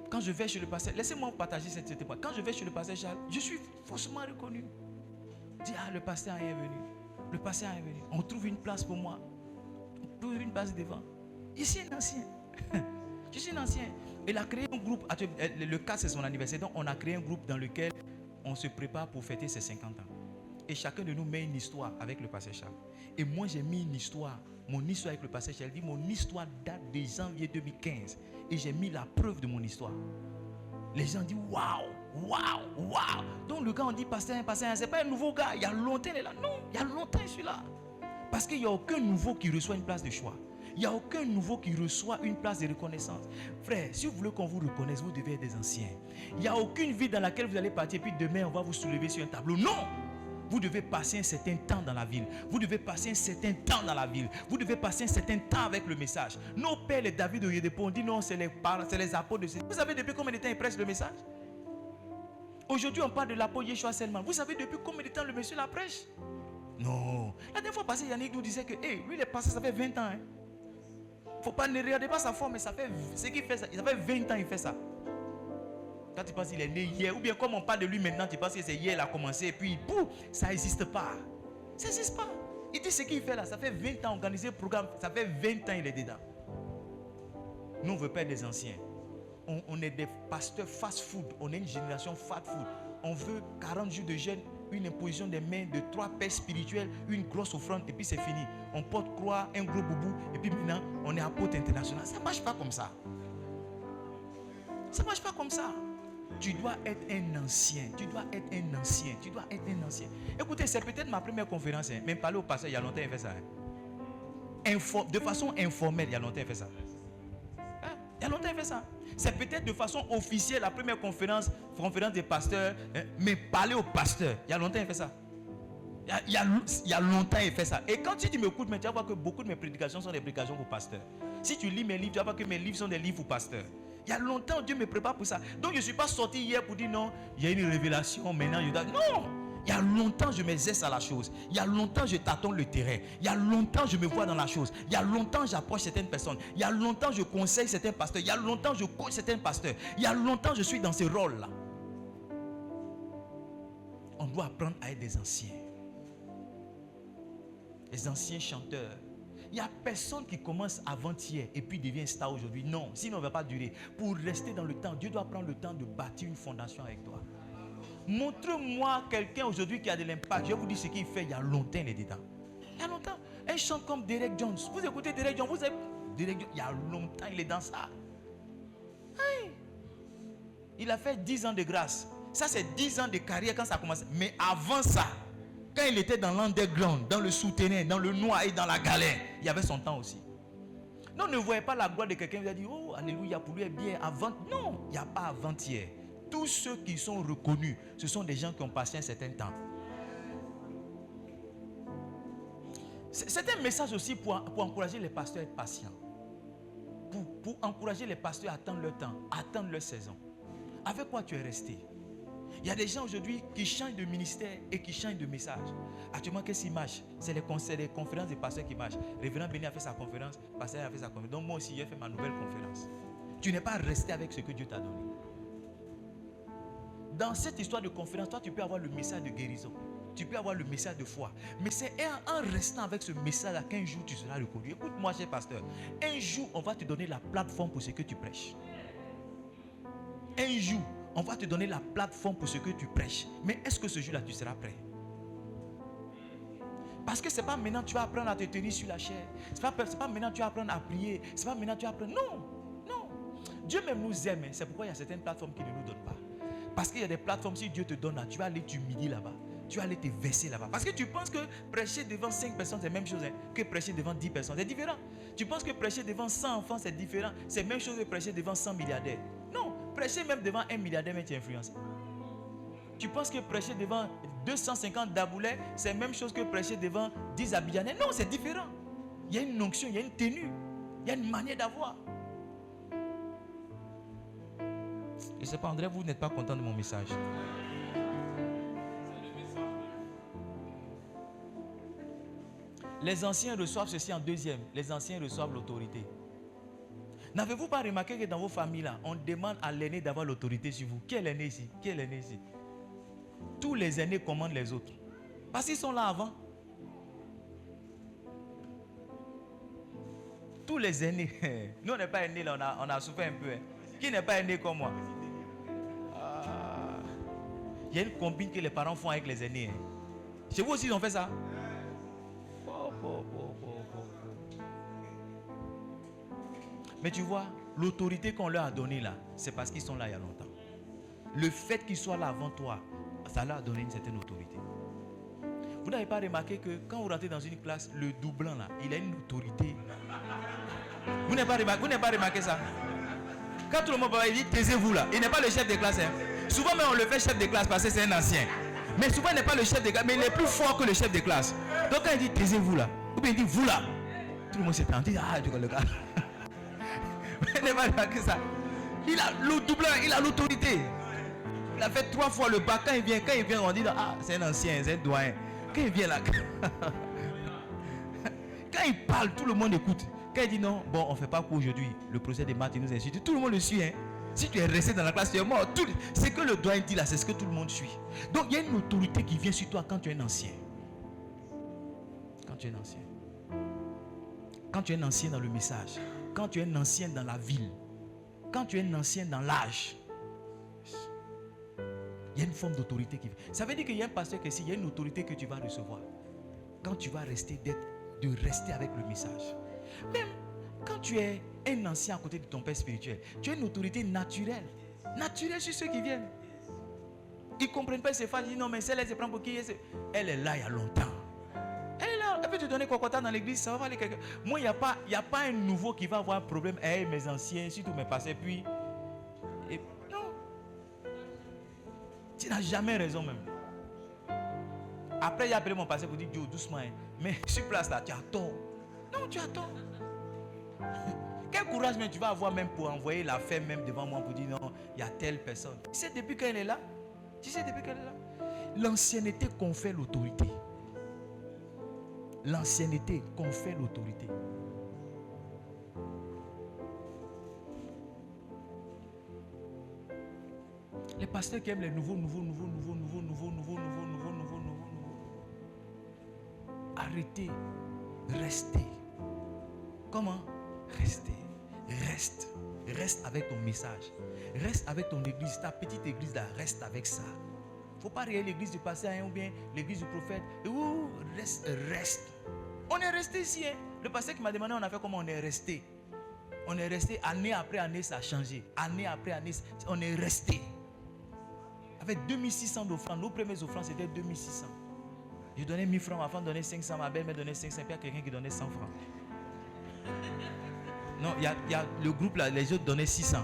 Speaker 1: Quand je vais chez le pasteur, laissez-moi partager cette témoignage. Quand je vais chez le pasteur Charles, je suis forcément reconnu. Dis, le pasteur est venu. Le pasteur est venu. On trouve une place pour moi. On trouve une place devant. Je suis un ancien. Je suis un ancien. Il a créé un groupe. Le cas, c'est son anniversaire. Donc, on a créé un groupe dans lequel on se prépare pour fêter ses 50 ans. Et chacun de nous met une histoire avec le pasteur Charles. Et moi, j'ai mis une histoire. Mon histoire avec le pasteur Charles dit, mon histoire date de janvier 2015. Et j'ai mis la preuve de mon histoire. Les gens disent, waouh, Waouh, waouh. Donc le gars, on dit pasteur, c'est pas un nouveau gars. Il y a longtemps, il est là. Non, il y a longtemps, je suis là. Parce qu'il n'y a aucun nouveau qui reçoit une place de choix. Il n'y a aucun nouveau qui reçoit une place de reconnaissance. Frère, si vous voulez qu'on vous reconnaisse, vous devez être des anciens. Il n'y a aucune vie dans laquelle vous allez partir, puis demain, on va vous soulever sur un tableau. Non! Vous devez passer un certain temps dans la ville. Vous devez passer un certain temps dans la ville. Vous devez passer un certain temps avec le message. Nos pères, les David de Yedepo, on dit non, c'est les apôtres de... Vous savez depuis combien de temps ils prêchent le message? Aujourd'hui, on parle de l'apôtre Yeshua seulement. Vous savez depuis combien de temps le monsieur la prêche? Non. La dernière fois passée, Yannick nous disait que lui, il est passé, ça fait 20 ans. Faut pas, ne regardez pas sa forme, mais ça fait ce qu'il fait ça. Ça fait 20 ans il fait ça. Quand tu penses qu'il est né hier, ou bien comme on parle de lui maintenant, tu penses que c'est hier il a commencé, et puis pouf, ça n'existe pas. Ça n'existe pas. Il dit ce qu'il fait là, ça fait 20 ans organisé le programme, ça fait 20 ans il est dedans. Nous on ne veut pas être des anciens. On est des pasteurs fast-food, on est une génération fast-food. On veut 40 jours de jeûne, une imposition des mains de 3 pères spirituels, une grosse offrande, et puis c'est fini. On porte croix, un gros boubou, et puis maintenant on est apôtre international. Ça ne marche pas comme ça. Ça ne marche pas comme ça. Tu dois être un ancien. Tu dois être un ancien. Tu dois être un ancien. Écoutez, c'est peut-être ma première conférence. Même parler au pasteur, il y a longtemps, il fait ça. De façon informelle, il y a longtemps, il fait ça. Il y a longtemps, il fait ça. C'est peut-être de façon officielle la première conférence des pasteurs. Mais parler au pasteur, il y a longtemps, il fait ça. Il y a longtemps, il fait ça. Et quand tu m'écoutes, tu vas voir que beaucoup de mes prédications sont des prédications pour pasteurs. Si tu lis mes livres, tu vas voir que mes livres sont des livres pour pasteurs. Il y a longtemps, Dieu me prépare pour ça. Donc, je ne suis pas sorti hier pour dire non, il y a une révélation, maintenant je dois... Non! Il y a longtemps, je m'exerce à la chose. Il y a longtemps, je tâtonne le terrain. Il y a longtemps, je me vois dans la chose. Il y a longtemps, j'approche certaines personnes. Il y a longtemps, je conseille certains pasteurs. Il y a longtemps, je coach certains pasteurs. Il y a longtemps, je suis dans ce rôle-là. On doit apprendre à être des anciens. Les anciens chanteurs. Il n'y a personne qui commence avant-hier et puis devient star aujourd'hui. Non, sinon on ne va pas durer. Pour rester dans le temps, Dieu doit prendre le temps de bâtir une fondation avec toi. Montre-moi quelqu'un aujourd'hui qui a de l'impact. Je vais vous dire ce qu'il fait il y a longtemps, il est dedans. Il y a longtemps. Un chant comme Derek Jones. Vous écoutez Derek Jones, Derek Jones, il y a longtemps, il est dans ça. Hey. Il a fait 10 ans de grâce. Ça, c'est 10 ans de carrière quand ça a commencé. Mais avant ça, quand il était dans l'underground, dans le souterrain, dans le noir et dans la galère, il y avait son temps aussi. Non, ne voyez pas la gloire de quelqu'un qui a dit, oh, alléluia, pour lui est bien avant. Non, il n'y a pas avant-hier. Tous ceux qui sont reconnus, ce sont des gens qui ont passé un certain temps. C'est un message aussi pour encourager les pasteurs à être patients. Pour encourager les pasteurs à attendre leur temps, à attendre leur saison. Avec quoi tu es resté? Il y a des gens aujourd'hui qui changent de ministère et qui changent de message. Actuellement, qu'est-ce qui marche? C'est les conférences des pasteurs qui marchent. Révérend Béni a fait sa conférence, pasteur a fait sa conférence. Donc moi aussi, j'ai fait ma nouvelle conférence. Tu n'es pas resté avec ce que Dieu t'a donné. Dans cette histoire de conférence, toi, tu peux avoir le message de guérison. Tu peux avoir le message de foi. Mais c'est en restant avec ce message-là qu'un jour, tu seras reconnu. Écoute-moi, cher pasteur. Un jour, on va te donner la plateforme pour ce que tu prêches. Un jour, on va te donner la plateforme pour ce que tu prêches. Mais est-ce que ce jour-là, tu seras prêt? Parce que ce n'est pas maintenant que tu vas apprendre à te tenir sur la chair. Ce n'est pas maintenant que tu vas apprendre à prier. Ce n'est pas maintenant que tu vas apprendre... Non, non. Dieu même nous aime. C'est pourquoi il y a certaines plateformes qui ne nous donnent pas. Parce qu'il y a des plateformes, si Dieu te donne là, tu vas aller t'humilier là-bas. Tu vas aller te verser là-bas. Parce que tu penses que prêcher devant 5 personnes, c'est la même chose que prêcher devant 10 personnes. C'est différent. Tu penses que prêcher devant 100 enfants, c'est différent. C'est la même chose que prêcher devant 100 milliardaires. Non, prêcher même devant 1 milliardaire, mais tu es influencé. Tu penses que prêcher devant 250 Daboulais, c'est la même chose que prêcher devant 10 Abidjanais. Non, c'est différent. Il y a une onction, il y a une tenue, il y a une manière d'avoir. Je ne sais pas, André, vous n'êtes pas content de mon message. Les anciens reçoivent ceci en deuxième. Les anciens reçoivent l'autorité. N'avez-vous pas remarqué que dans vos familles, là, on demande à l'aîné d'avoir l'autorité sur vous? Qui est l'aîné ici? Qui est l'aîné ici? Tous les aînés commandent les autres. Parce qu'ils sont là avant. Tous les aînés. Nous, on n'est pas aînés, là, on a souffert un peu. Hein. Qui n'est pas aîné comme moi? Il y a une combine que les parents font avec les aînés. Hein. Chez vous aussi, ils ont fait ça? Mais tu vois, l'autorité qu'on leur a donnée là, c'est parce qu'ils sont là il y a longtemps. le fait qu'il soit là avant toi, ça leur a donné une certaine autorité. Vous n'avez pas remarqué que quand vous rentrez dans une classe, le doublant là, il a une autorité. Vous n'avez pas remarqué ça? Quand tout le monde va dire taisez-vous là, il n'est pas le chef de classe. Hein. Souvent même on le fait chef de classe parce que c'est un ancien. Mais souvent il n'est pas le chef de classe, mais il est plus fort que le chef de classe. Donc quand il dit taisez-vous là, ou bien il dit vous là, tout le monde s'étend. Il dit ah tu connais le gars. Vous n'avez pas remarqué ça? Il a le doublant, il a l'autorité. Il a fait 3 fois le pas. Quand il vient, on dit ah c'est un ancien, c'est un doyen. Quand il vient là, quand il parle, tout le monde écoute. Quand il dit non, bon, on ne fait pas pour aujourd'hui. Le procès des maths, il nous insulte. Tout le monde le suit. Hein. Si tu es resté dans la classe, tu es mort. Ce que le doyen dit là, c'est ce que tout le monde suit. Donc, il y a une autorité qui vient sur toi quand tu es un ancien. Quand tu es un ancien. Quand tu es un ancien dans le message. Quand tu es un ancien dans la ville. Quand tu es un ancien dans l'âge. Il y a une forme d'autorité qui vient. Ça veut dire qu'il y a un pasteur qui il y a une autorité que tu vas recevoir. Quand tu vas rester, de rester avec le message. Même quand tu es un ancien à côté de ton père spirituel, tu as une autorité naturelle. Naturelle sur ceux qui viennent. Ils ne comprennent pas ces femmes. Ils disent non, mais celle-là, elle se prend pour qui? Elle est là il y a longtemps. Elle est là. Elle peut te donner quoi dans l'église. Ça va aller quelqu'un. Moi, il n'y a pas un nouveau qui va avoir un problème. Hey, mes anciens, surtout mes passés. Puis. Et, non. Tu n'as jamais raison même. Après, il a appelé mon passé pour dire Joe, doucement. Hein. Mais sur place là, tu as tort. Non, tu as tort. Quel courage même tu vas avoir même pour envoyer la femme même devant moi pour dire non, il y a telle personne. Tu sais depuis qu'elle est là? Tu sais depuis qu'elle est là? L'ancienneté confère l'autorité. L'ancienneté confère l'autorité. Les pasteurs qui aiment les nouveaux. Arrêtez. Restez. Comment? Restez. Reste avec ton message. Reste avec ton église. Ta petite église là, reste avec ça. Il ne faut pas regarder l'église du pasteur hein, ou bien l'église du prophète. Reste. On est resté ici. Hein. Le pasteur qui m'a demandé, on a fait comment on est resté. On est resté année après année, ça a changé. Année après année, on est resté. Avec 2600 d'offrandes. Nos premières offrandes, c'était 2600. Je donnais 1000 francs, ma femme donnait 500, ma belle me donnait 500, puis il y a quelqu'un qui donnait 100 francs. Non, il y a le groupe là, les autres donnaient 600.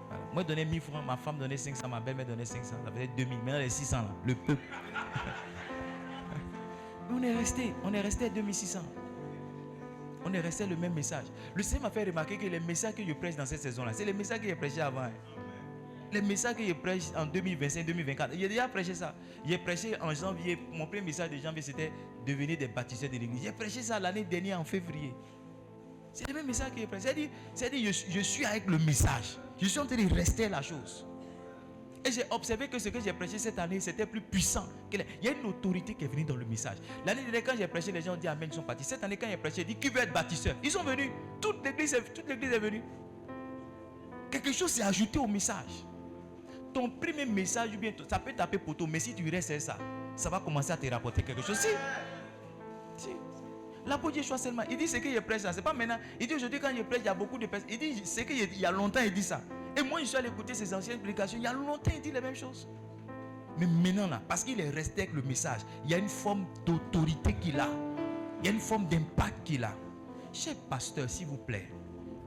Speaker 1: Voilà. Moi, je donnais 1000 francs, ma femme donnait 500, ma belle me donnait 500. Ça faisait 2000. Maintenant, les 600 là, le peuple. On est resté à 2600. On est resté le même message. Le Seigneur m'a fait remarquer que les messages que je prêche dans cette saison-là, c'est les messages que j'ai prêchés avant. Hein. Les messages que je prêche en 2025, 2024, j'ai déjà prêché ça. J'ai prêché en janvier, mon premier message de janvier, c'était devenir des bâtisseurs de l'église. J'ai prêché ça l'année dernière en février. C'est le même message que j'ai prêché. C'est-à-dire, je suis avec le message. Je suis en train de rester la chose. Et j'ai observé que ce que j'ai prêché cette année, c'était plus puissant. Il y a une autorité qui est venue dans le message. L'année dernière, quand j'ai prêché, les gens ont dit Amen, ils sont partis. Cette année, quand j'ai prêché, j'ai dit qui veut être bâtisseur? Ils sont venus. Toute l'église est venue. Quelque chose s'est ajouté au message. Ton premier message, ou bien ça peut taper poteau, mais si tu restes ça, ça va commencer à te rapporter quelque chose. Si. L'apôtre Yeshua seulement, il dit ce que je prêche là, c'est pas maintenant. Il dit aujourd'hui quand je prêche, il y a beaucoup de personnes. Il dit ce qu'il y a longtemps, il dit ça. Et moi, je suis allé écouter ses anciennes prédications. Il y a longtemps, il dit les mêmes choses. Mais maintenant là, parce qu'il est resté avec le message, il y a une forme d'autorité qu'il a. Il y a une forme d'impact qu'il a. Cher pasteur, s'il vous plaît,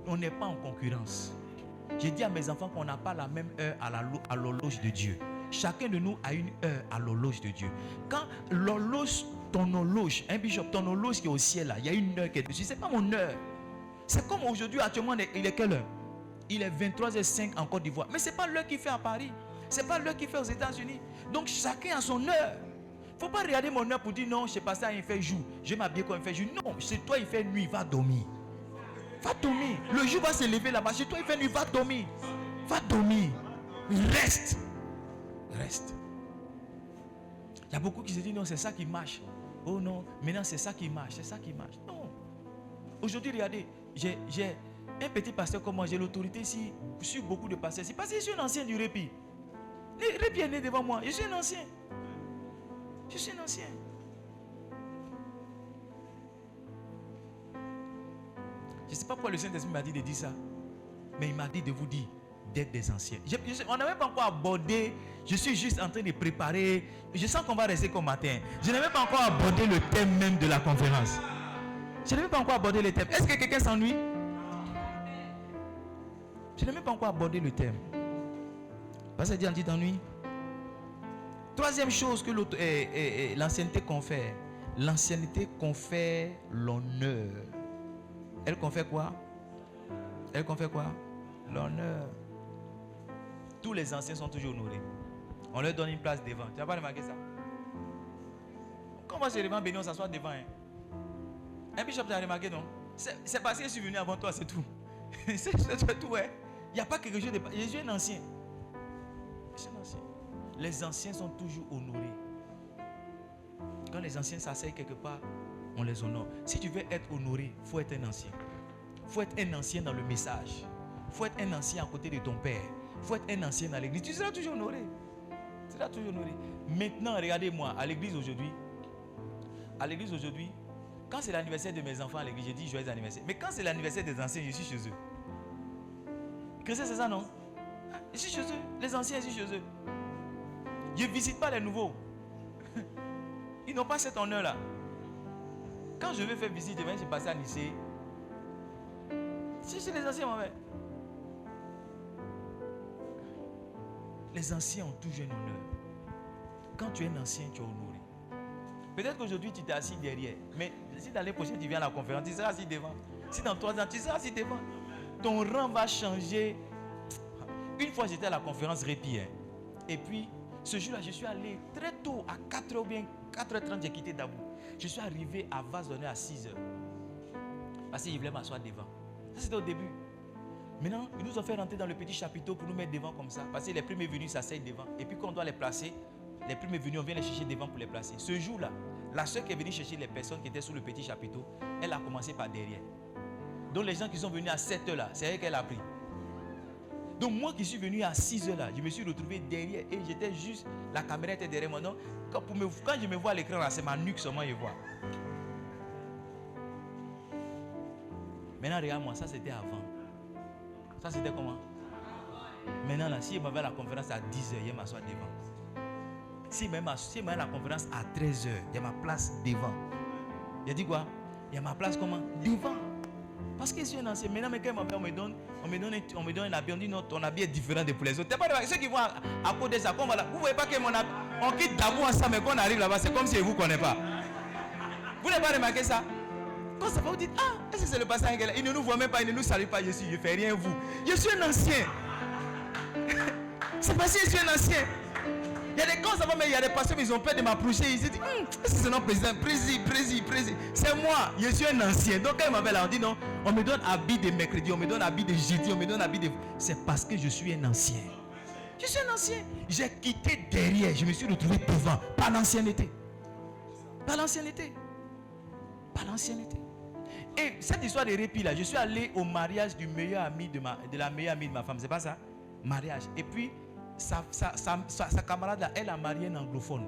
Speaker 1: on n'est pas en concurrence. J'ai dit à mes enfants qu'on n'a pas la même heure à l'horloge de Dieu. Chacun de nous a une heure à l'horloge de Dieu. Quand l'horloge, ton horloge, un bishop, ton horloge qui est au ciel là, il y a une heure qui est dessus. Ce n'est pas mon heure. C'est comme aujourd'hui, actuellement, il est quelle heure? Il est 23h05 en Côte d'Ivoire. Mais ce n'est pas l'heure qu'il fait à Paris. Ce n'est pas l'heure qu'il fait aux États-Unis. Donc chacun a son heure. Il ne faut pas regarder mon heure pour dire non, je sais pas ça, il fait jour. Je vais m'habiller quand il fait jour. Non, chez toi il fait nuit, va dormir. Va dormir. Le jour va se lever là-bas. Chez toi, il fait nuit. Va dormir. Va dormir. Reste. Reste. Il y a beaucoup qui se disent non, c'est ça qui marche. Oh non, maintenant c'est ça qui marche. C'est ça qui marche. Non. Aujourd'hui, regardez, j'ai un petit pasteur comme moi. J'ai l'autorité ici sur beaucoup de pasteurs. C'est parce que je suis un ancien du répit. Le répit est né devant moi. Je suis un ancien. Je suis un ancien. Je ne sais pas pourquoi le Saint-Esprit m'a dit de dire ça. Mais il m'a dit de vous dire d'être des anciens. On n'a même pas encore abordé, je suis juste en train de préparer, je sens qu'on va rester comme matin. Je n'ai même pas encore abordé le thème même de la conférence. Je n'ai même pas encore abordé le thème. Est-ce que quelqu'un s'ennuie? Je n'ai même pas encore abordé le thème. Parce que dit t'ennuies. Troisième chose que l'ancienneté confère. L'ancienneté confère l'honneur. Elle confère quoi? Elle confère quoi? L'honneur. Tous les anciens sont toujours honorés. On leur donne une place devant. Tu n'as pas remarqué ça? Comment c'est devant béni, on s'assoit devant. Un bishop, tu as remarqué, non? C'est parce que je suis venu avant toi, c'est tout. C'est tout, ouais. Il n'y a pas quelque chose de... Jésus est un ancien. C'est un ancien. Les anciens sont toujours honorés. Quand les anciens s'asseyent quelque part, on les honore. Si tu veux être honoré, il faut être un ancien. Il faut être un ancien dans le message. Il faut être un ancien à côté de ton père. Il faut être un ancien dans l'église. Tu seras toujours honoré. Tu seras toujours honoré. Maintenant, regardez-moi, à l'église aujourd'hui, quand c'est l'anniversaire de mes enfants à l'église, je dis joyeux anniversaire. Mais quand c'est l'anniversaire des anciens, je suis chez eux. Chrétien, c'est ça, non? Je suis chez eux. Les anciens, je suis chez eux. Je ne visite pas les nouveaux. Ils n'ont pas cet honneur-là. Quand je vais faire visite, demain, je passe à Nice. C'est chez les anciens, maman. Les anciens ont toujours un honneur. Quand tu es un ancien, tu es honoré. Peut-être qu'aujourd'hui, tu t'es assis derrière. Mais si l'année prochaine, tu viens à la conférence, tu seras assis devant. Si dans 3 ans, tu seras assis devant. Ton rang va changer. Une fois, j'étais à la conférence Répit. Et puis, ce jour-là, je suis allé très tôt, à 4h ou bien 4h30, j'ai quitté Dabou. Je suis arrivé à Vase-d'Honneur à 6h. Parce qu'il voulait m'asseoir devant. Ça, c'était au début. Maintenant, ils nous ont fait rentrer dans le petit chapiteau pour nous mettre devant comme ça. Parce que les premiers venus s'asseyent devant. Et puis, quand on doit les placer, les premiers venus, on vient les chercher devant pour les placer. Ce jour-là, la soeur qui est venue chercher les personnes qui étaient sous le petit chapiteau, elle a commencé par derrière. Donc, les gens qui sont venus à 7h là, c'est elle qu'elle a pris. Donc moi qui suis venu à 6h là, je me suis retrouvé derrière et j'étais juste, la caméra était derrière moi. Donc, quand je me vois à l'écran là, c'est ma nuque seulement je vois. Maintenant regarde-moi, ça c'était avant. Ça c'était comment? Maintenant là, si je m'avais la conférence à 10h, je m'assois devant. Si je m'avais la conférence à 13h, il y a ma place devant. Il a dit quoi? Il y a ma place comment? Devant. Parce que je suis un ancien. Maintenant, quand on me donne un habit, on dit non, ton habit est différent de pour les autres. T'es pas de ceux qui vont à côté de ça, comme voilà. Vous ne voyez pas que mon habit, on quitte Dabou ensemble, mais quand on arrive là-bas, c'est comme si je ne vous connais pas. Vous n'avez pas remarqué ça? Quand ça va, vous dites, ah, est-ce que c'est le passage? Il ne nous voit même pas, il ne nous salue pas, je ne fais rien vous. Je suis un ancien. C'est parce que je suis un ancien. Il y a des causes avant, mais il y a des pasteurs, ils ont peur de m'approcher. Ils se disent, est-ce que c'est notre président? Président. C'est moi, je suis un ancien. Donc quand il m'appelle, on dit non, on me donne habit de mercredi, on me donne habit de jeudi, on me donne habit de... C'est parce que je suis un ancien. Je suis un ancien. J'ai quitté derrière, je me suis retrouvé devant. Par l'ancienneté. Par l'ancienneté. Par l'ancienneté. Et cette histoire de répit là, je suis allé au mariage du meilleur ami de la meilleure amie de ma femme. C'est pas ça? Mariage. Et puis, sa camarade là, elle a marié un anglophone.